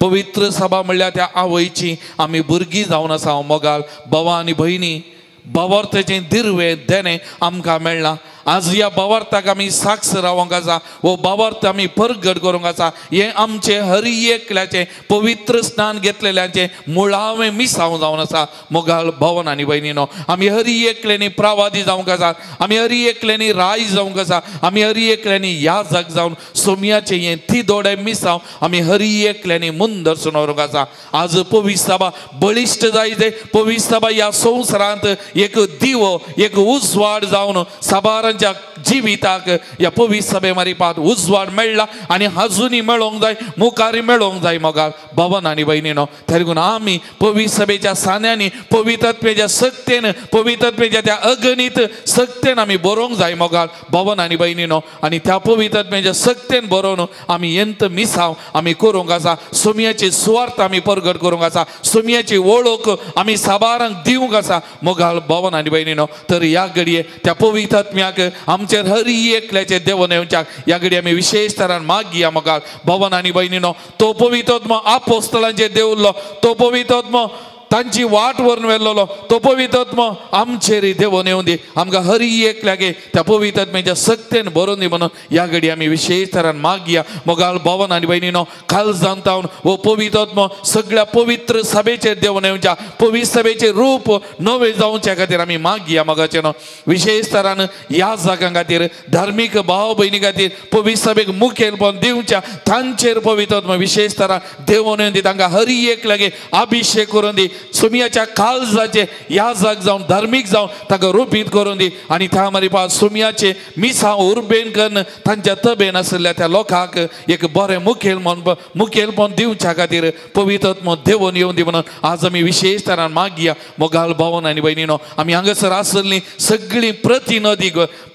पवित्र सभा म्हणल्यार त्या आवयची आमी भुरगीं जावन आसा। मोगाल भावा आनी भयणी भावार्थाचें दिर्वे देणे आमकां मेळ्ळां। आज ह्या भावार्थाक आमी साक्ष रावंक आसा, वो भावार्थ आमी परगट करूंक आसा। हे आमचे हर एकल्याचे पवित्र स्नान घेतलेल्यांचे मुळावें मिसाव जावन आसा। मोगाल भवन आनी बहिणीनो आमी हर एकल्यांनी प्रवादी जावंक आसा, आमी हर एकल्यांनी राय जावंक आसा, आमी हर एकल्यांनी याजक जावन सोमयाचे हे ती दोडे मिसाव आमी हर एकल्यांनी मुन दर्शन व्हरूंक आसा। आज पवित्र सभा बळिश्ट जायते, पवित्र सभा ह्या संवसारांत एक दिवो एक उजवाड जावन साबारांच्या जिविताक ह्या पवित्र सभे मारिपात उजवाड मेळ्ळा आनी अजुनी मेळोंक जाय, मुखारी मेळोंक जाय। मोगाल भवन आनी बहिणीनो त्या देखून आमी पवित्र सभेच्या सान्यांनी पवित्रत्वेच्या सक्तेन पवित्रत्वेच्या त्या अगणित सक्तेन आमी बरोवंक जाय। मोगाल भवन आनी बहिणीनो आनी त्या पवित्रत्वेच्या सक्तेन बरोवन आमी यंत मिसाव आमी करूंक आसा, सोमयाचे सुवार्थ आमी परगट करूंक आसा, सोमयाची वळख आमी साबारांक दिवंक आसा। मोगाल भवन आनी बहिणीनो तर ह्या घडये त्या पवित्रत्म्याक आमचेर हर एकल्याचे देवून येवच्याक ह्या घडये आमी विशेष तरान मागया। मोगाल भवन आनी बहिणीनो तो पवित्र आत्मो आपोस्तलांचेर देवुल्लो, तो पवित्र आत्मो तांची वाट व्हरून व्हेल्लो, तो पवित्र आत्मो आमचेर देवून येवं दी, आमकां हर एकल्यागे त्या पवित्र आत्म्याच्या सक्तेन बरोवन दी म्हणून ह्या घडी आमी विशेष तरान मागया। मोगाल भवन आनी बहिणीनो काल जावन तावन वो पवित्र आत्मो सगळ्या पवित्र सभेचेर देवून येवच्या, पवित्र सभेचे रूप नवे जावच्या खातीर आमी मागया। मोगाचे न्हू विशेष तरान ह्या जागां खातीर धार्मीक भाव भयणी खातीर पवित्र सभेक मुखेलपण दिवच्या, तांचेर पवित्र आत्मो विशेष तरान देवून येवन दी, तांकां हर एकल्यागे अभिषेक करून दी, सोमयाच्या काळजाचे याजक जावन धार्मीक जावन ताका रूपीत करून दी आनी त्या मारिपा सोमयाचे मिसांव उर्बेन करून तांच्या तबेन आसलेल्या त्या लोकांक एक बरें मुखेलपण दिवच्या खातीर पवित्र आत्मो देवून येवं दी म्हणून आज आमी विशेष तरान मागया। मोगाल भवन आनी बहिणीनो आमी हांगासर आसली सगळीं प्रतिनिधी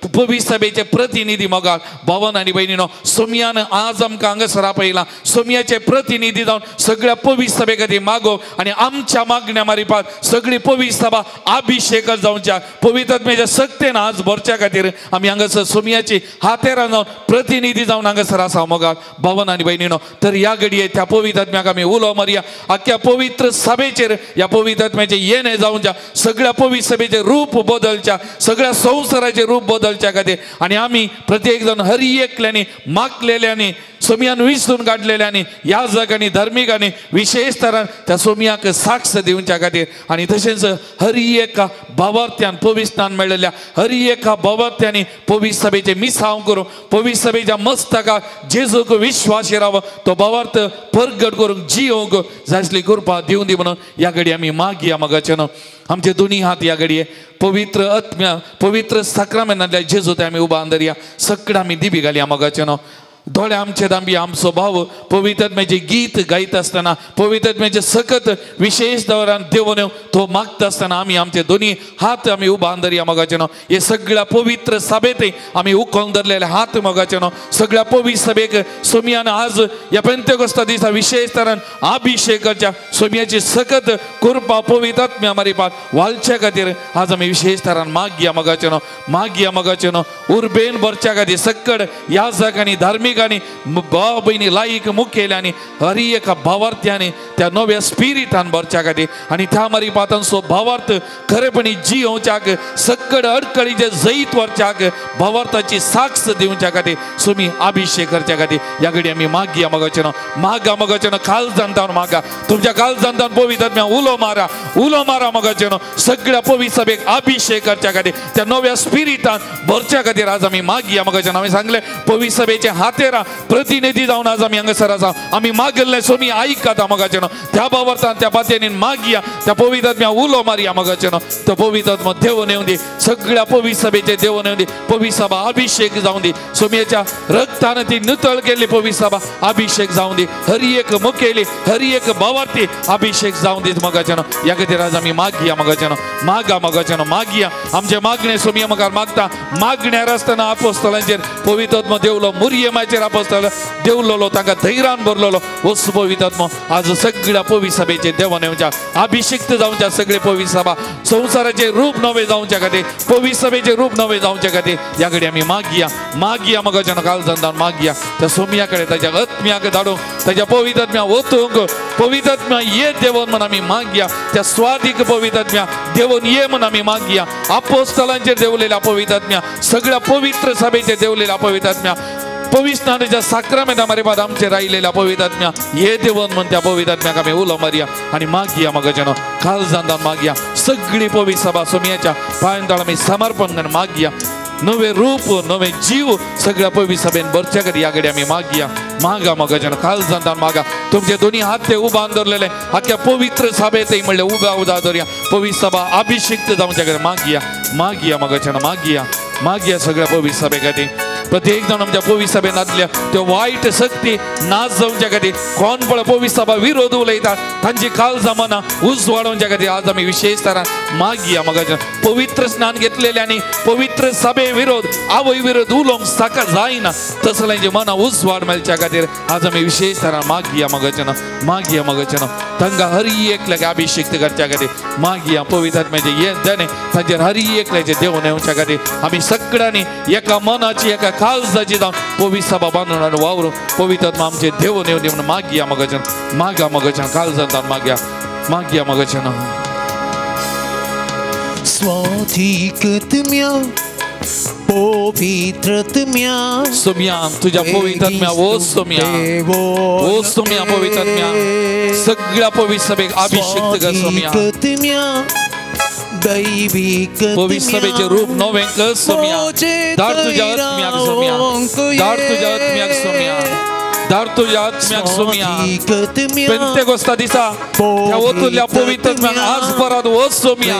पवित्र सभेचे प्रतिनिधी मोगाल भवन आनी बहिणीनो सोमयान आज आमकां हांगासर आपयलां, सोमयाचे प्रतिनिधी जावन सगळ्या पवित्र सभे खातीर मागोवप आनी आमच्या मागण्या मारिपात सगळी पवित्र सभा अभिषेक जावच्या पवित्र आत्म्याच्या सक्तेन आज भरच्या खातीर आमी हांगासर सोमयाची हातेरां जावन प्रतिनिधी जावन हांगासर आसा। मोगाल भवन आनी बहिणीनो तर ह्या घडये त्या पवित्र आत्म्याक आमी उलो मारया, आख्या पवित्र सभेचेर ह्या पवित्र आत्म्याचे येणे जावच्या, सगळ्या पवित्र सभेचे रूप बदलच्या, सगळ्या संवसाराचे रूप बदलच्या खातीर आनी आमी प्रत्येक जण हर एकल्यांनी मागलेल्यांनी सोमयान विसरून काडलेल्यांनी याजकांनी धार्मिकांनी विशेष तरान त्या सोमयाक साक्ष दिवच्या खातीर आनी तशेंच हर एका भावार्थ्यान पवित्र स्नान मेळिल्ल्या हर एका भावार्थ्यांनी पवित्र सभेचे मिसांव करून पवित्र सभेच्या मस्तकाक जेजूक विश्वास राव तो भावार्थ परगट करूंक जियोंक जायसली कृपा दिवं दी म्हणून ह्या घडी आमी मागया। मोगाचे न्हू आमचे दोनी हात ह्या घडये पवित्र आत्म्या पवित्र साक्रामेंतांतल्या जेजू ते आमी उबा अंदरया, सकड आमी दिबी घालया। मोगाचे न्हू दोळे आमचे दांबी आमचो भाव पवित्र आत्म्याचे गीत गायत आसतना पवित्र आत्म्याचे सकत विशेष दवरान देवून येवं तो मागता आसतना आमी आमचे दोनी हात आमी उबा अंदरया। मोगाचे न्हू हे सगळ्या पवित्र सभेत आमी उखोवन धरलेले हात मोगाचे न्हू सगळ्या पवित्र सभेक सोमयान आज ह्या पेंतेकोस्ता दिसा विशेष तरान अभिषेक करच्या सोमयाची सकत कृपा पवित्र आत्म्या मारिपात वालच्या खातीर आज आमी विशेष तरान मागया। मोगाचे न्हू मागया। मोगाचे न्हू उर्बेन भरच्या खातीर सकड याजक आनी धार्मीक ठिकाणी भाव बहिणी लायक मुखेल्याने हरी एका भावार्थ्याने त्या नव्या स्पिरिटान भरच्या खातीर आनी त्या मरी पातान सो भावार्थ खरेपणी जियोवच्याक सगळ अडकळीचे जैत वरच्याक भावार्थाची साक्ष दिवच्या खातीर सुमी अभिषेक करच्या खातीर ह्या घडी आमी मागया मगचन मागा मगचन काल जाणतान मागा तुमच्या काल जाणतान पवित्र आत्म्या उलो मारा मगचन सगळ्या पवित्र सभेक अभिषेक करच्या खातीर त्या नव्या स्पिरिटान भरच्या खातीर आज आमी मागया मगचन आमी सांगले पवित्र सभेचे हातेरा प्रतिनिधी जावन आज आमी हांगासर आसा आमी मागले सोमी आयकता मगचन त्या भावार्थान त्या पातयेन मागया त्या पवित्र आत्म्या उलो मारया मगचन तो पवित्र आत्मा देवन येऊन दी सगळ्या पवित्र सभेचे देवन येऊन दी पवित्र सभा अभिषेक जाऊन दी सोम्याच्या रक्तान ती नितळ केली पवित्र सभा अभिषेक जाऊन दी हरी एक मुखेली हरी एक भावार्थी अभिषेक जाऊन दी मगचन या खातीर आज आमी मागया मगचन मागा मगचन मागया आमचे मागणे सोम्या मगार मागता मागण्यार आसतना आपोस्तलांचेर पवित्र आत्मा देवलो मुर्यमाचेर आपोस्तल देवलोलो तांकां धैर्यान भरलोलो वस पवित्र आत्मा आज सगळ्या पवित्र सभेचे देवन येवच्या अभिषेक जावच्या सगळे पवित्र सभा संसाराचे रूप नवे जावच्या खातीर पवित्र सभेचे रूप नवे जावच्या खातीर या घडी आमी मागया मगचन काल जाणतान मागया त्या सोम्या कडेन ताच्या आत्म्याक धाडूंक ताच्या पवित्र आत्म्या ओतूंक पवित्र आत्म्या ये देवन म्हण आमी मागया त्या स्वादीक पवित्र आत्म्या देवन ये म्हण आमी मागया आपोस्तलांचेर देवलेल्या पवित्र आत्म्या सगळ्या पवित्र सभेचेर देवलेल्या पवित्र आत्म्या पवित्र स्नानाच्या साक्रामेंता मारे बाद आमचे राहिलेल्या पवित्र आत्म्या हे देवन म्हण त्या पवित्र आत्म्याक आमी उलो मारया आनी मागया मगचन काल जाणतान मागया सगळी पवित्र सभा सोम्याच्या पांयांतळ आमी समर्पण करून मागया नवे रूप नवे जीव सगळ्या पवित्र सभेन भरच्या खातीर या घडी आमी मागया मागा मगचन काल जाणतान मागा तुमचे दोन्ही हात ते उबान धरलेले आख्या पवित्र सभेतय म्हणले उबा धरया पवित्र सभा अभिषेक जावच्या खातीर मागया मगचन मागया सगळ्या पवित्र सभे खातीर प्रत्येक जण आमच्या पवित्र सभेन आदल्या त्यो वायट शक्ती नाश जावच्या खातीर कोण पळय पवित्र सभा विरोध उलयता तांची काल जमाना उज वाडोवच्या खातीर आज आमी विशेष तरान मागया मगचन पवित्र स्नान घेतलेल्यांनी पवित्र सभे विरोध आवय विरोध उलोवंक साका जायना तसल्यांची मना उज वाड मेळच्या खातीर आज आमी विशेष तरान मागया मगचन तांकां हरी एकल्याक अभिषेक करच्या खातीर मागया पवित्र आत्म्याचे हे जाणे तांचेर हरी एकल्याचे देवन येवच्या खातीर आमी सगळ्यांनी एका मनाची एका काळजाची जावन पवित्र सभा बांदून आनी वावरूं पवित्र आत्मा आमचे देवन येवन दी म्हणून मागया मगचन काल जाणतान मागया मगचन स्वाधिकतम्या पवित्रतम्या सोम्या तुझ्या पवित्र आत्म्या ओ सोम्या पवित्र आत्म्या सगळ्या पवित्र सभेक अभिषेक कर सोम्या पवित्र सभेचे रूप नवे कर सोम्या धाड तुझ्या आत्म्याक सोम्या पेंतेकोस्ता दिसा त्या ओतुल्या पवित्र आत्म्याक आज परत ओ सोम्या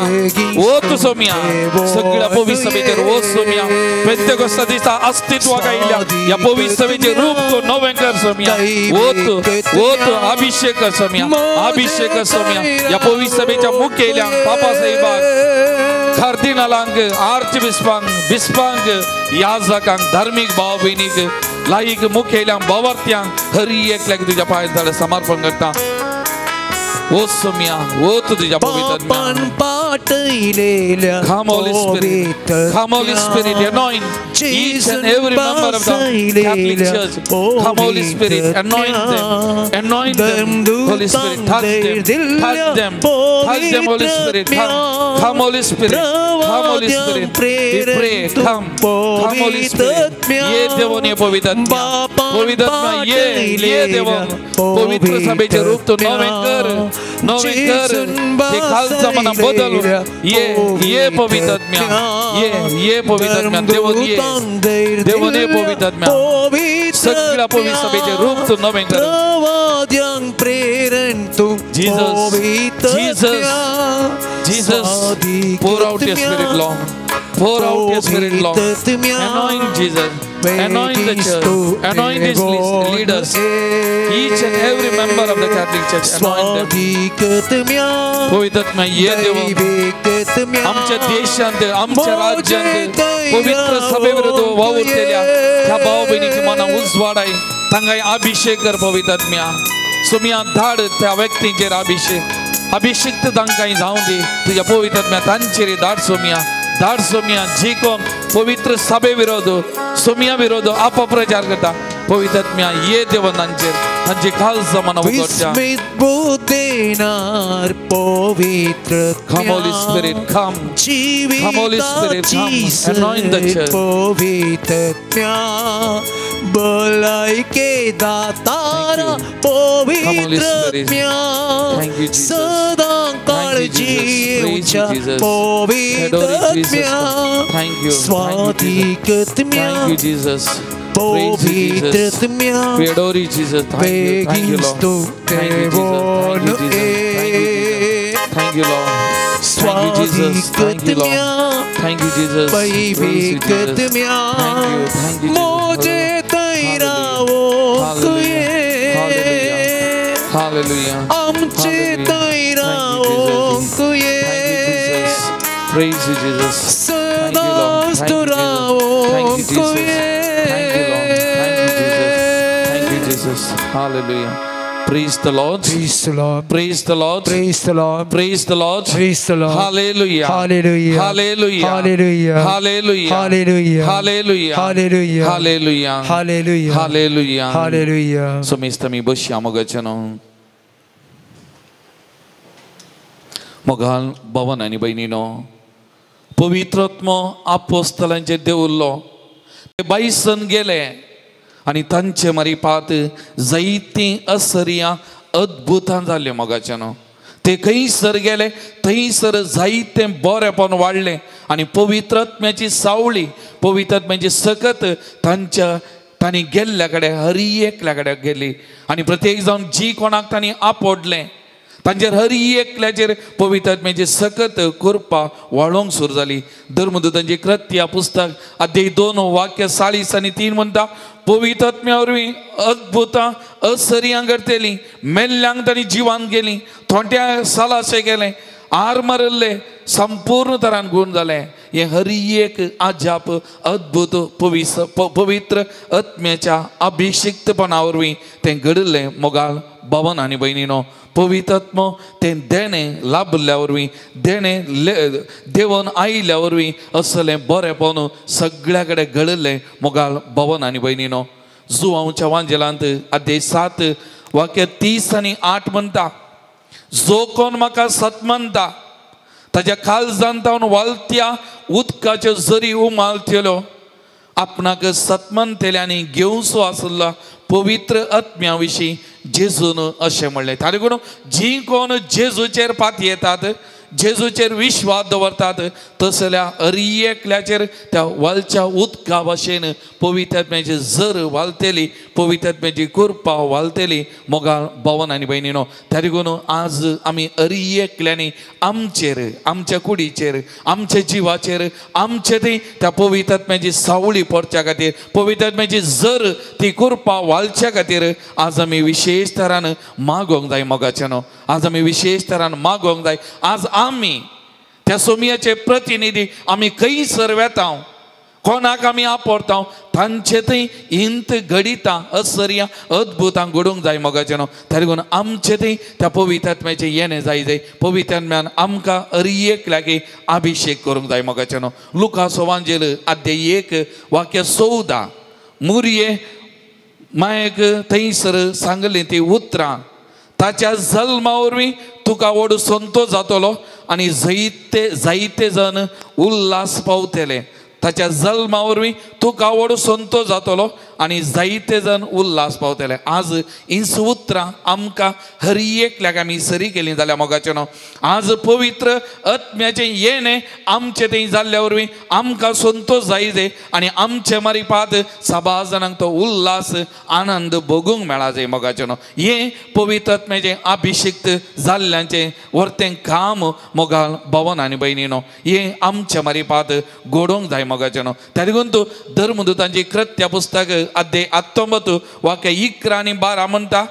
सगळ्या पवित्र सभेचेर ओ सोम्या पेंतेकोस्ता दिसा अस्तित्वाक आयल्या या पवित्र सभेचे रूप तो नवे कर सोम्या ओत अभिषेक कर सोम्या या पवित्र सभेच्या मुखेल्यांक पापा साहेबाक कार्दिनालांक बिस्पांक याजकांक धार्मिक भाव भयणीक लायक मुखेल्यांक भावार्थ्यांक हरी एकल्याक तुझ्या पांयांतळ समर्पण करता ओ सोम्या ओ तुझ्या पवित्र Come Holy Spirit anoint each and every member of the Catholic Church. Come Holy Spirit anoint them Holy Spirit touch them Holy Spirit come Holy Spirit we pray come Holy Spirit ये देवन ये पवित्र आत्मा ये देवन पवित्र सभेचे रूप तो नवे कर ते काल जमाना बदल ये पवित्र आत्म्या ये पवित्र आत्म्या देवन ये पवित्र आत्म्या सगळ्या पवित्र सभेचे रूप तो नवे कर Jesus pour out your spirit Lord pour out your spirit Lord anoint Jesus anoint the church anoint his leaders each and every member of the Catholic Church anoint them पवित्र आत्मा ये देव आमच्या देशांत आमच्या राज्यांत पवित्र सभे विरुद्ध वावुरलेल्या ह्या भाव भयणीची मना उजवाडाय तांकां अभिषेक कर पवित्र आत्म्या सोम्या धाड त्या व्यक्तींचेर अभिषेक तांकां जावं दी तुझ्या पवित्र आत्म्या तांचेर धाड सोम्या जी कोण पवित्र सभे विरोध सोम्या विरोध अपप्रचार करता पवित्र आत्म्या ये देवन तांचे काल जमाना वगोरच्या देणार पवित्र Come Holy Spirit, come. Come Holy Spirit, come. Anoint the church. पवित्र भलाई के दातारा पवित्र सदा काळजीच्या पवित्र स्वाधिकत्म्या पवित्रत्म्या We adore you, Jesus. Thank you, Lord. Thank you, Lord. Thank you, Jesus. Thank you, Lord. Thank you, Jesus. Praise you, Jesus. Thank you. Thank you, Jesus. Hallelujah. Praise you, Jesus. Thank you, Lord. Thank you, Jesus. Thank you, Jesus. Thank you, Lord. Thank you, Jesus. Thank you, Jesus. Hallelujah. Praise the Lord. Praise the Lord. Praise the Lord. Praise the Lord. Praise the Lord. Praise the Lord. Hallelujah. Hallelujah. Hallelujah. Hallelujah. Hallelujah. Hallelujah. Hallelujah. Hallelujah. Hallelujah. Hallelujah. Hallelujah. Hallelujah. Somista mi bosciamo gacciano. मोगाल भवन आणि बहिणीनो पवित्रत्म आपोस्तलांचे देवुल्लो ते बाईसन गेले आणि तांचे मारिपात जायती असरिया अद्भुतां जाल्ले मोगाच्यानो ते खंयसर गेले थंयसर जायते बरेपण वाडले आणि पवित्रत्म्याची सावळी पवित्रत्म्याची सकत तांणी गेल्ल्या कडेन हर एकल्या कडेन गेली आणि प्रत्येक जावन जी कोणाक तांणी आपडले तांचेर हर एकल्याचेर पवित्र आत्म्याची सकत कृपा वाळोवंक सुरू जाली धर्मदूतांची कृत्या पुस्तक अध्याय 2 वाक्य 40 आणि 3 म्हणटा पवित्र आत्म्या वरवीं अद्भुतां असरियां घडतली मेल्ल्यांक तांणी जिवान गेली थोट्या सालाशे गेले आर मारले संपूर्ण तरान गुण जाले हे हर एक आजाप अद्भुत पवित्र आत्म्याच्या अभिषिक्तपणा वरवीं तें घडले मोगाल भवन आनी भयणीनो पवित्रत्म तें देणे लाभल्या वरवीं देणे देवन आयिल्ल्या वरवीं असलें बरेपण सगळ्या कडेन घडले मोगाल भवन आनी भयणीनो जुवांच्या वांजेलांत अध्याय 7 वाक्य 30 आनी 8 म्हणटा जो कोण म्हाका सतमनता ताच्या काळजांत हांव वालत्या उदकाच्यो झरी उमालतल्यो आपणाक सतमनतेल्यांनी घेवचो आसलो पवित्र आत्म्या विशीं जेजून अशें म्हणलें ताणे करून जी कोण जेजूचेर पाती येतात जेजूचेर विश्वास दवरतात तसल्या हर एकल्याचेर त्या वालच्या उदका भाशेन पवित्र आत्म्याची झर वालतेली पवित्र आत्म्याची कृपा वालतेली मोगाळ भवन आनी भयणीनो त्या देखून आज आमी हर एकल्यांनी आमचेर आमच्या कुडीचेर आमच्या जिवाचेर आमचे ती त्या पवित्र आत्म्याची सावळी पडच्या खातीर पवित्र आत्म्याची झर ती कृपा वालच्या खातीर आज आमी विशेष तरान मागोवंक जाय मोगाच्यानो आज आमी विशेष तरान मागोवंक जाय आज आमी त्या सोमियाचे प्रतिनिधी आमी खंयसर वेता कोणाक आमी आपरता तांचे थंय इंत घडिता असरिया अद्भुतां घडोवंक जाय मोगाच्यानो त्या देखून आमचे थंय त्या पवित्र आत्म्याचें येणें जाय पवित्र आत्म्यान आमकां हर एक लागीं अभिषेक करूंक जाय मोगाच्यानो लुका सुवांजेल अध्याय 1 वाक्य 14 मुरये मायेक थंयसर सांगली ती उतरां ताच्या जल्मा वरवीं तुका व्हड संतोश जातलो आनी जायते जण उल्हास पावतले ताच्या जल्मा वरवीं तुका व्हड संतोश जातलो आनी जायते जण उल्हास पावतले आज हीं उतरां आमकां हर एकल्याक आमी सरी केलीं जाल्यार मोगाच्यानो आज पवित्र आत्म्याचें येणें आमचें थंय जाल्ल्या वरवीं आमकां संतोश जाय आनी आमचे मारिपात सभा जाणांक तो उल्हास आनंद भोगूंक मेळा जाय मोगाच्यानो हें पवित्र आत्म्याचें अभिषिक्त जाल्ल्यांचें वर्तें काम मोगाल भवन आनी भयणीनो हें आमच्या मारिपात घडोवंक जाय मोगाच्यानो त्या देखून तूं धर्मदूतांची कृत्या पुस्तक अध्याय 19 वाक्य 11 आनी 12 म्हणटा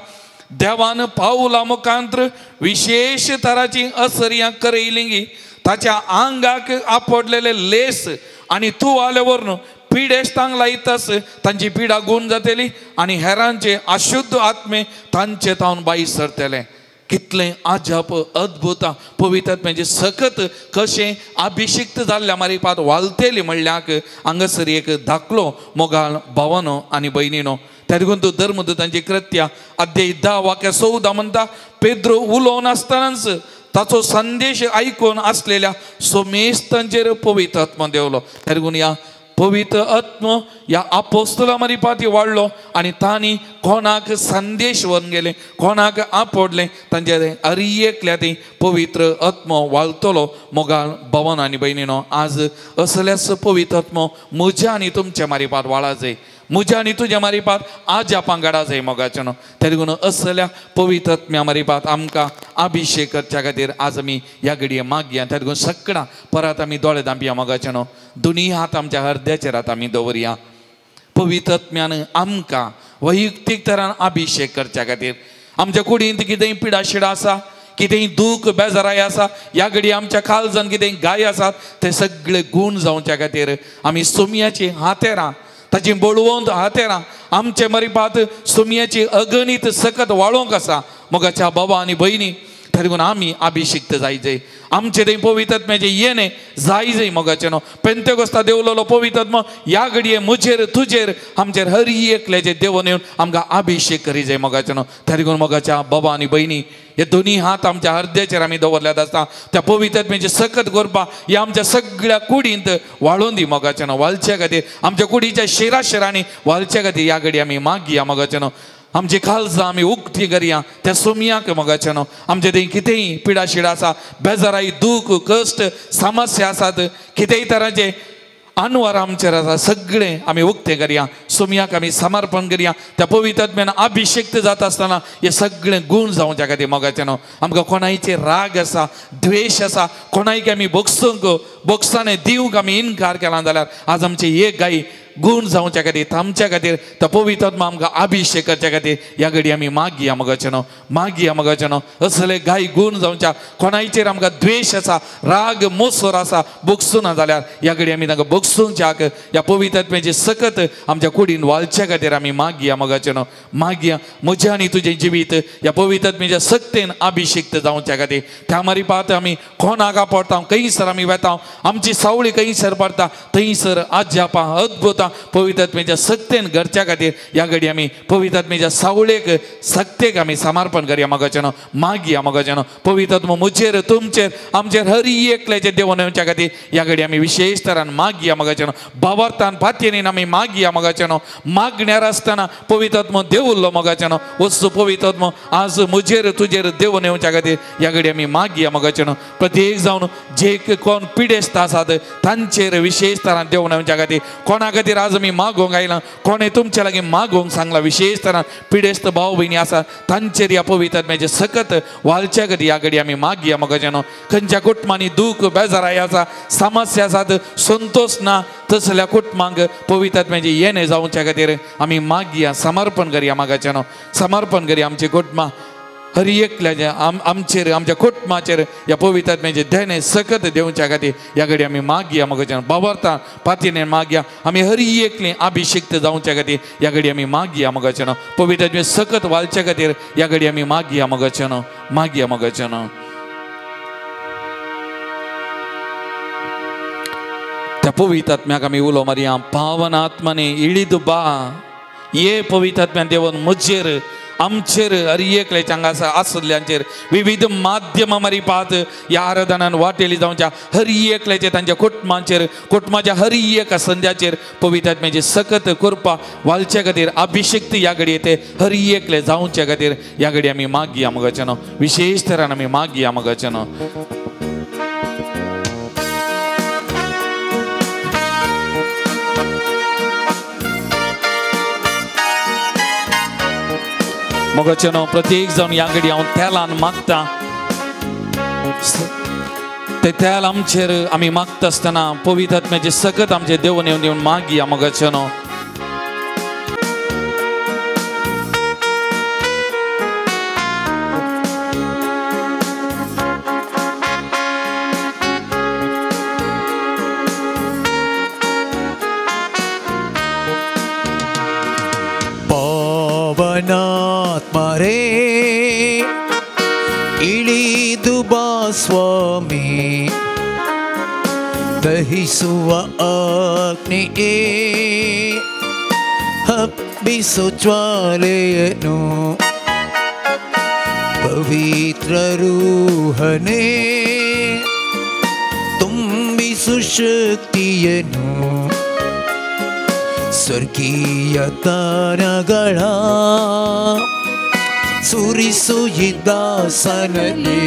देवान पावला मुखांतर विशेष तराची असरियां करयली ताच्या आंगाक आपडलेले लेस आनी तुवाले वरून पिडेस्तांक लायतास तांची पिडा गुण जातली आनी हेरांचे अशुद्ध आत्मे तांचे तावन बाईस सरतले कितलें आजाप अद्भुत पवित्र आत्म्याचे सकत कशें अभिषिक्त जाल्ल्या मारिपात वालतेली म्हणल्याक हांगासर एक धाकलो मोगाळ भावनो आनी भयणीनो त्या देखून तू धर्मदूतांची कृत्या अध्याय 10 वाक्य 14 म्हणता पेद्रो उलोवन आसतनाच ताचो संदेश ऐकून असलेल्या सोमेस्तांचेर पवित्र आत्मा देवलो. त्या देखून या पवित्र आत्मा या अपोस्तला मरीपाती वाढलो आणि तांणी कोणाक संदेश व्हरून गेले, कोणाक आपडले तांचे अरियेकल्या ती पवित्र आत्मा वाळतलो. मोगाळ भवन आणि बहिणीनो, आज असल्याच पवित्र आत्मा म्हज्या आनी तुमच्या मारीपात वाळा जाय, म्हज्या आनी तुज्या मारीपात आज आपण घडा जाय मोगाच्यानो. त्या देखून असल्या पवित्र आत्म्या मारीपात आमकां अभिषेक करच्या खातीर आज आमी ह्या घडये मागया. त्या देखून सगळां परत आमी दोळे धांपया मोगाच्यानो. दोनी हात आमच्या हृदयाचेर आमी दवरया. पवित्र आत्म्यान आमकां वैयक्तीक तरान अभिषेक करच्या खातीर आमच्या कुडींत कितेंय पिडा शिडा आसा, कितेंय दूख बेजाराय आसा, ह्या घडी आमच्या काळजान कितेंय गाय आसात, ते सगळे गुण जावच्या खातीर आमी सुमयाची हातेरां ताची बळवंत हातेरां आमचे मरीपात सुमयाची अगणित सकत वाळोंक आसा मोगाच्या बाबा आनी भयणी. त्या देखून आमी अभिषिक्त जाय आमचे थंय पवित्र आत्म्याचे येणे जाय मोगाचेनो. पेंतेकोस्ता देवलेलो पवित्र आत्मा ह्या घडये म्हजेर तुजेर आमचेर हर एकल्याचे देवून येवन आमकां अभिषेक करी जाय मोगाचेनो. त्या देखून मोगाच्या बाबा आनी भयणी, हे दोनी हात आमच्या हृदयाचेर आमी दवरल्यात आसता. त्या पवित्र आत्म्याची सकत करपा ह्या आमच्या सगळ्या कुडींत वाळून दी मोगाचेनो. वालच्या खातीर आमच्या कुडीच्या शिराशिरांनी वालच्या खातीर ह्या घडी आमी मागया मोगाचेनो. आमची काळजां आमी उक्ती करया त्या सोमयाक मोगाचेनो. आमचे थंय कितेंय पिडा शिडा आसा, बेजाराई, दूख, कश्ट, समस्या आसात, कितेंय तरांचे अनवर आमचेर आसा, सगळें आमी उक्तें करया. सोमयाक आमी समर्पण करया. त्या पवित्र आत्म्यान अभिषेक्त जाता आसतना हे सगळें गुण जावच्या खातीर मोगाचेनो. आमकां कोणायचे राग आसा, द्वेश आसा, कोणायक आमी बोगसाने दिवंक आमी इन्कार केला जाल्यार आज आमचे एक गाय गुण जावच्या खातीर थांबच्या खातीर त्या पवित्र आत्मा आमकां अभिषेक करच्या खातीर ह्या घडी आमी मागया मोगाचेनो. मागया मोगाचेनो. असले गाय गुण जावच्या, कोणायचेर आमकां द्वेश आसा, राग मोसोर आसा, बोगसूना जाल्यार ह्या घडी आमी तांकां बोगसूंच्याक ह्या पवित्र आत्म्याची सकत आमच्या कुडीन वालच्या खातीर आमी मागया मोगाचेनो. मागया म्हजें आनी तुजें जिवीत ह्या पवित्र आत्म्याच्या सक्तेन अभिषेक्त जावच्या खातीर. त्या मारीपात आमी कोणाक आपडटा, खंयसर आमी वेता, आमची सावळी खंयसर पडटा, थंयसर आज्यापा अद्भुत पवित्र आत्म्याच्या सक्तेन घरच्या खातीर ह्या घडी आमी पवित्र आत्म्याच्या सावळेक सक्तेक आमी समर्पण करया मोगाचेनो. मागया मोगाचेनो. पवित्र आत्मा म्हजेर तुमचेर आमचेर हर एकल्याचे देवून येवच्या खातीर ह्या घडी आमी विशेश तरान मागया मोगाचेनो. भावार्थान पातयेन आमी मागया मोगाचेनो. मागण्यार आसतना पवित्र आत्मा देवुल्लो मोगाचेनो. वस्तू पवित्र आत्मा आज म्हजेर तुजेर देवून येवच्या खातीर ह्या घडी आमी मागया मोगाचेनो. प्रत्येक जावन जे कोण पिडेस्त आसात तांचेर विशेष तरान देवून येवच्या खातीर, कोणा खातीर आज आमी मागोंक आयला, कोणे तुमच्या लागीं मागोंक सांगला, विशेष तरान पिडेस्त भाव भयणी आसा तांचेर ह्या पवित्र आत्म्याचे सकत वालच्या खातीर ह्या घडी आमी मागया मोगाचेनो. खंयच्या कुटुंबांनी दूख बेजाराय आसा, समस्या आसात, संतोष ना, तसल्या कुटुंबांक पवित्र आत्म्याचे येणे जावच्या खातीर आमी मागया, समर्पण करया मोगाचेनो. समर्पण करया आमचे कुटुंबां हर एकल्याच्या आमचेर, आमच्या कुटुंबाचेर ह्या पवित्र आत्म्याचे देणे सकत देवच्या खातीर ह्या घडी आमी मागया मोगाचेनो. भावार्थान पातयेन मागया. आमी हर एकले अभिषेक्त जावच्या खातीर ह्या घडी आमी मागया मोगाचेनो. पवित्र आत्म्याचे सकत वालच्या खातीर ह्या घडी आमी मागया मोगाचेनो. मागया मोगाचेनो. त्या पवित्र आत्म्याक आमी उलो मारया. पावन आत्माने इळीद बा, ये पवित्र आत्म्यान देवन म्हजेर आमचेर हर एकल्याच्या हांगासर आसल्यांचेर विविध माध्यमां मारीपात ह्या आराधनान वाटेली जावच्या हर एकल्याचे तांच्या कुटुंबांचेर, कुटुंबाच्या हर एका संध्याचेर पवित्र आत्म्याची सकत कृपा वालच्या खातीर अभिषेक्त ह्या घडये ते हर एकले जावच्या खातीर ह्या घडी आमी मागया मोगाचेनो. विशेष तरान आमी मागया मोगाचेनो. मोगाचेनो. प्रत्येक जावन ह्या घडी हांव तेलान मागता. ते तेल आमचेर आमी मागता आसतना पवित्र आत्म्याचे सकत आमचे देवून येवन मागया मोगाचेनो. ಪವನಾತ್ಮ ರೇ ಇಳಿದು ಬಾ ಸ್ವಾಮಿ, ದಹಿಸುವ ಅಗ್ನಿಯೇ ತುಂಬಿಸು ಜ್ವಾಲೆಯನು ಪವಿತ್ರ ರೂಹನೇ ತುಂಬಿಸು ಶಕ್ತಿಯನು ಸ್ವರ್ಗೀಯ ತಾರಗಳ ಸುರಿಸು ಇದ್ದಾಸನಲ್ಲಿ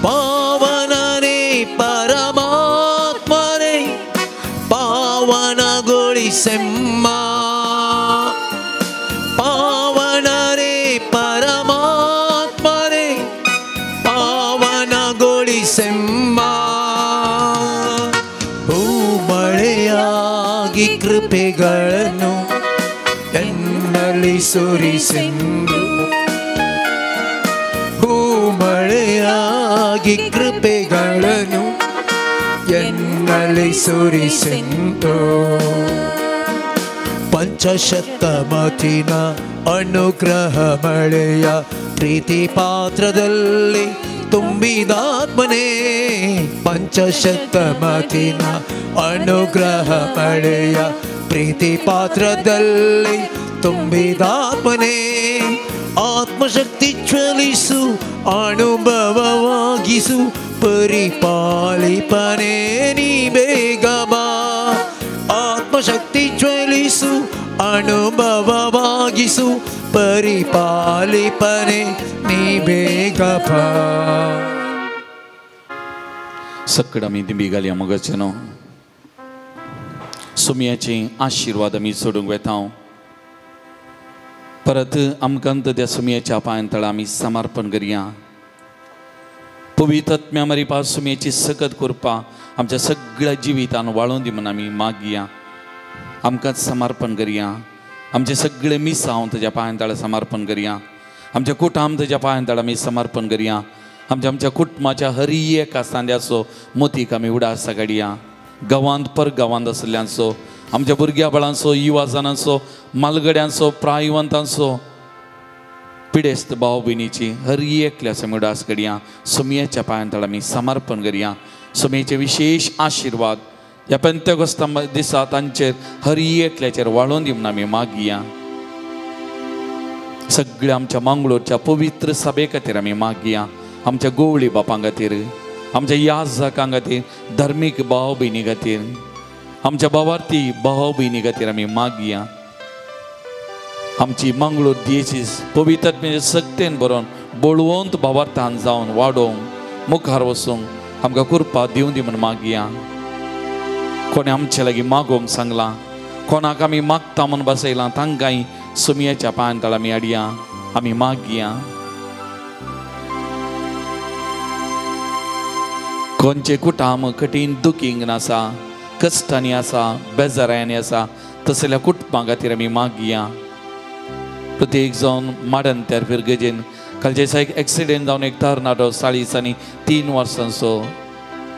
ಪಾವನನೇ ಪರಮಾತ್ಮನೇ ಪಾವನಗೊಳಿಸೆಮ್ಮ ಪಾವನನೇ ಪರಮಾತ್ಮನೇ ಪಾವನಗೊಳಿಸೆಮ್ಮ ಮಳೆಯಾಗಿ ಕೃಪೆಗಳನ್ನು ಎನ್ನಲ್ಲಿ ಸುರಿಸೆಂದು ಮಳೆಯಾಗಿ ಕೃಪೆಗಳನ್ನು ಎನ್ನಲ್ಲಿ ಸುರಿಸೆಂದು ಪಂಚಶತಮತಿನ ಅನುಗ್ರಹ ಮಳೆಯ ಪ್ರೀತಿ ಪಾತ್ರದಲ್ಲಿ ತುಂಬಿದಾತ್ಮನೇ ಪಂಚಶತಮತಿನ ಅನುಗ್ರಹ ಮಳೆಯ ಪ್ರೀತಿ ಪಾತ್ರದಲ್ಲಿ ತುಂಬಿದಾತ್ಮನೇ ಆತ್ಮಶಕ್ತಿ ಜ್ವಲಿಸು ಅನುಭವವಾಗಿಸು ಪರಿಪಾಲಿಪನೇ ನೀ ಬೇಗ ಬಾ ಆತ್ಮಶಕ್ತಿ ಜ್ವಲಿಸು ಅನುಭವವಾಗಿಸು ಪರಿಪಾಲಿಪನೇ ನೀ ಬೇಗ ಬಾ. सगळं मी बिगाली मगचनो सुमयाचे आशीर्वाद मी सोडूंक वेता परत आमकां त्या सुमयाच्या पांयां तळा आमी समर्पण करया. पवित्र आत्म्या मरीपा सुमयाची सकत कृपा आमच्या सगळ्या जिवितान वाळून दी म्हणून आमी मागया. आमकां समर्पण करया. आमचे सगळे मिस हांव तुज्या पांयां तळा समर्पण करया. आमच्या कुटुंब तुज्या पांयां तळा आमी समर्पण करया. आमच्या कुटुंबाच्या हर एक आसतांद्याचो मोतीक आमी उडास काडया. गांवांत परगांवांत आसल्यांचो आमच्या भुरग्या बाळांचो युवा जाणांचो मालगड्यांचो प्रायवंतांचो पिडेस्त भाव भयणीची हर एकल्याच आमी उडास काडया. सुमयाच्या पांयां तळा आमी समर्पण करया. सुमयेचे विशेष आशिर्वाद ह्या पेंतेकोस्ता दिसा तांचेर हर एकल्याचेर वाळून दी म्हणून आमी मागया. सगळ्या आमच्या मंगळूरच्या पवित्र सभे खातीर आमी मागया. आमच्या गोवळी बापां खातीर आमच्या याजकां खातीर धर्मीक भाव भयणी खातीर आमच्या भावार्थी भाव भयणी खातीर आमी मागया. आमची मंगळूर दियेसीस पवित्रतेचे सक्तेन बरोवन बळवंत भावार्थान जावन वाडोवंक मुखार वचूंक आमकां कृपा दिवं दी म्हूण मागया. कोणी आमचे लागीं मागोवंक सांगलां कोणाक आमी मागता म्हूण बसयलां तांकांय सुमयाच्या पांयां तळा आमी हाडया. आमी मागया. कोणचे कुटुंब कठीण दुखींग आसा कश्टांनी आसा बेजारांनी आसा तसल्या कुटुंबां खातीर आमी मागया. प्रत्येक जावन माडन त्यार फिरगेजेन कालच्या दिसा एक एक्सिडेंट जावन एक तरणाटो 40 आनी 3 वर्सांचो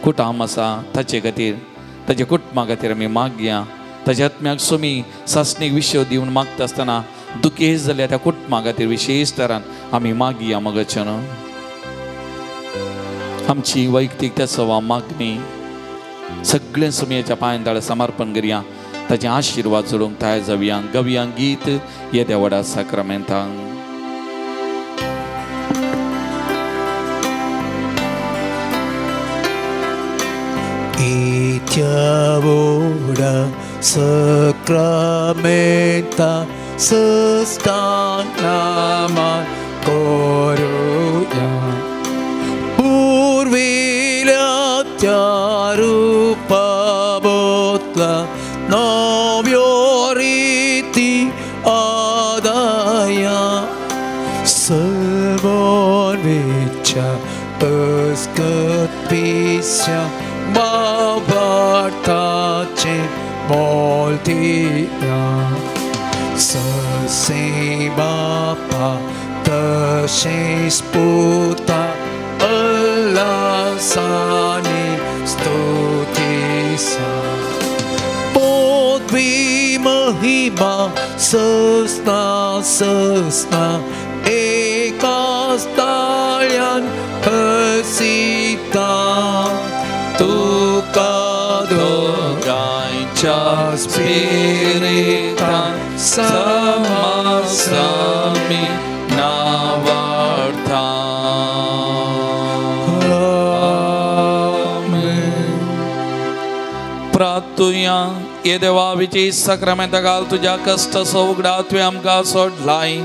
कुटुंब आसा ताचे खातीर ताच्या कुटुंबा खातीर आमी मागया. ताच्या आत्म्याक सुमी सासणीक विशय दिवन मागता आसतना दुखेस्त जाल्या त्या कुटुंबा खातीर विशेश तरान आमी मागया. मगच्यान आमची वैयक्तीक त्या सवा मागणी सगळे सुमयाच्या पांयां तळा समर्पण करया. ताचे आशिर्वाद जोडूंक तयार जावया. गवया गीत येद्या व्हडा साक्रामेंतांक. येद्या व्हडा साक्रामेंता सस्तानामान कोरुया. पूर्वील्या त्या रूपाबोतला नव्यो रीती आदाया सर्वोन्वेच्या अस्कत पिस्या बाबाताचे मोलतिया ससे बापा तशेच पुता अल्लासाने स्तुतीसा पोद्वी महिमा सस्ना सस्ना एकाच ताळ्यान हसिता तुका दोगांच्या स्पिरितान समासमी नावार्था प्रार्थुया ये देवा विची सक्रमेंट घाल तुझ्या कष्ट सौगडा तुवें आमकां सोडलाय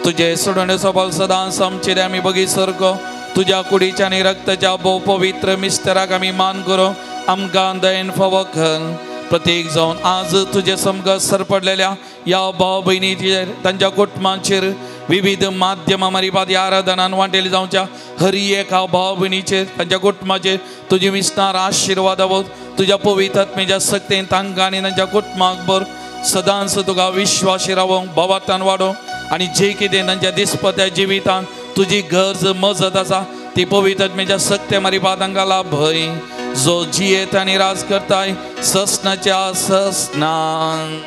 तुझे सोडून सबल सदांच आमचेर आमी बगी सरको तुझ्या कुडीच्या आनी रक्ताच्या भोव पवित्र मिस्टराक आमी मान करूं आमकां दयेन फावो कर प्रत्येक जावन आज तुझे समगत सरपडलेल्या या भाव भयणीचेर तांच्या कुटुंबाचेर विविध माध्यमां मारिपात आराधनान वांटेली जावच्या हरी एका भाव भयणीचेर तांच्या कुटुंबाचेर तुजी विस्तार आशिर्वाद आबोध तुझ्या पवित्र आत्मेच्या शक्तीन तांकां आनी तांच्या कुटुंबाक भर सदांच तुका विश्वासी रावोंक भावार्थान वाडोवंक आनी जे कितें तांच्या दिसपट्या जिवितान तुजी गरज मजत आसा ती पवित्र आत्मेच्या शक्ती मारिपात तांकां लाभय जो जियेत आनी राज करताय ससनाच्या ससनान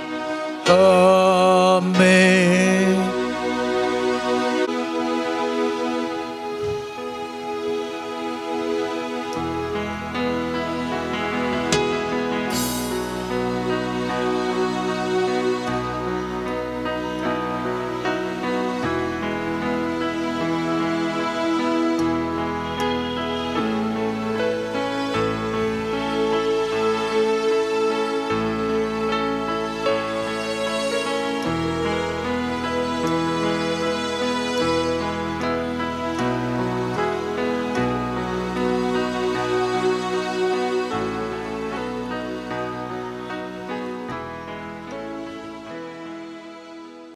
आमेन.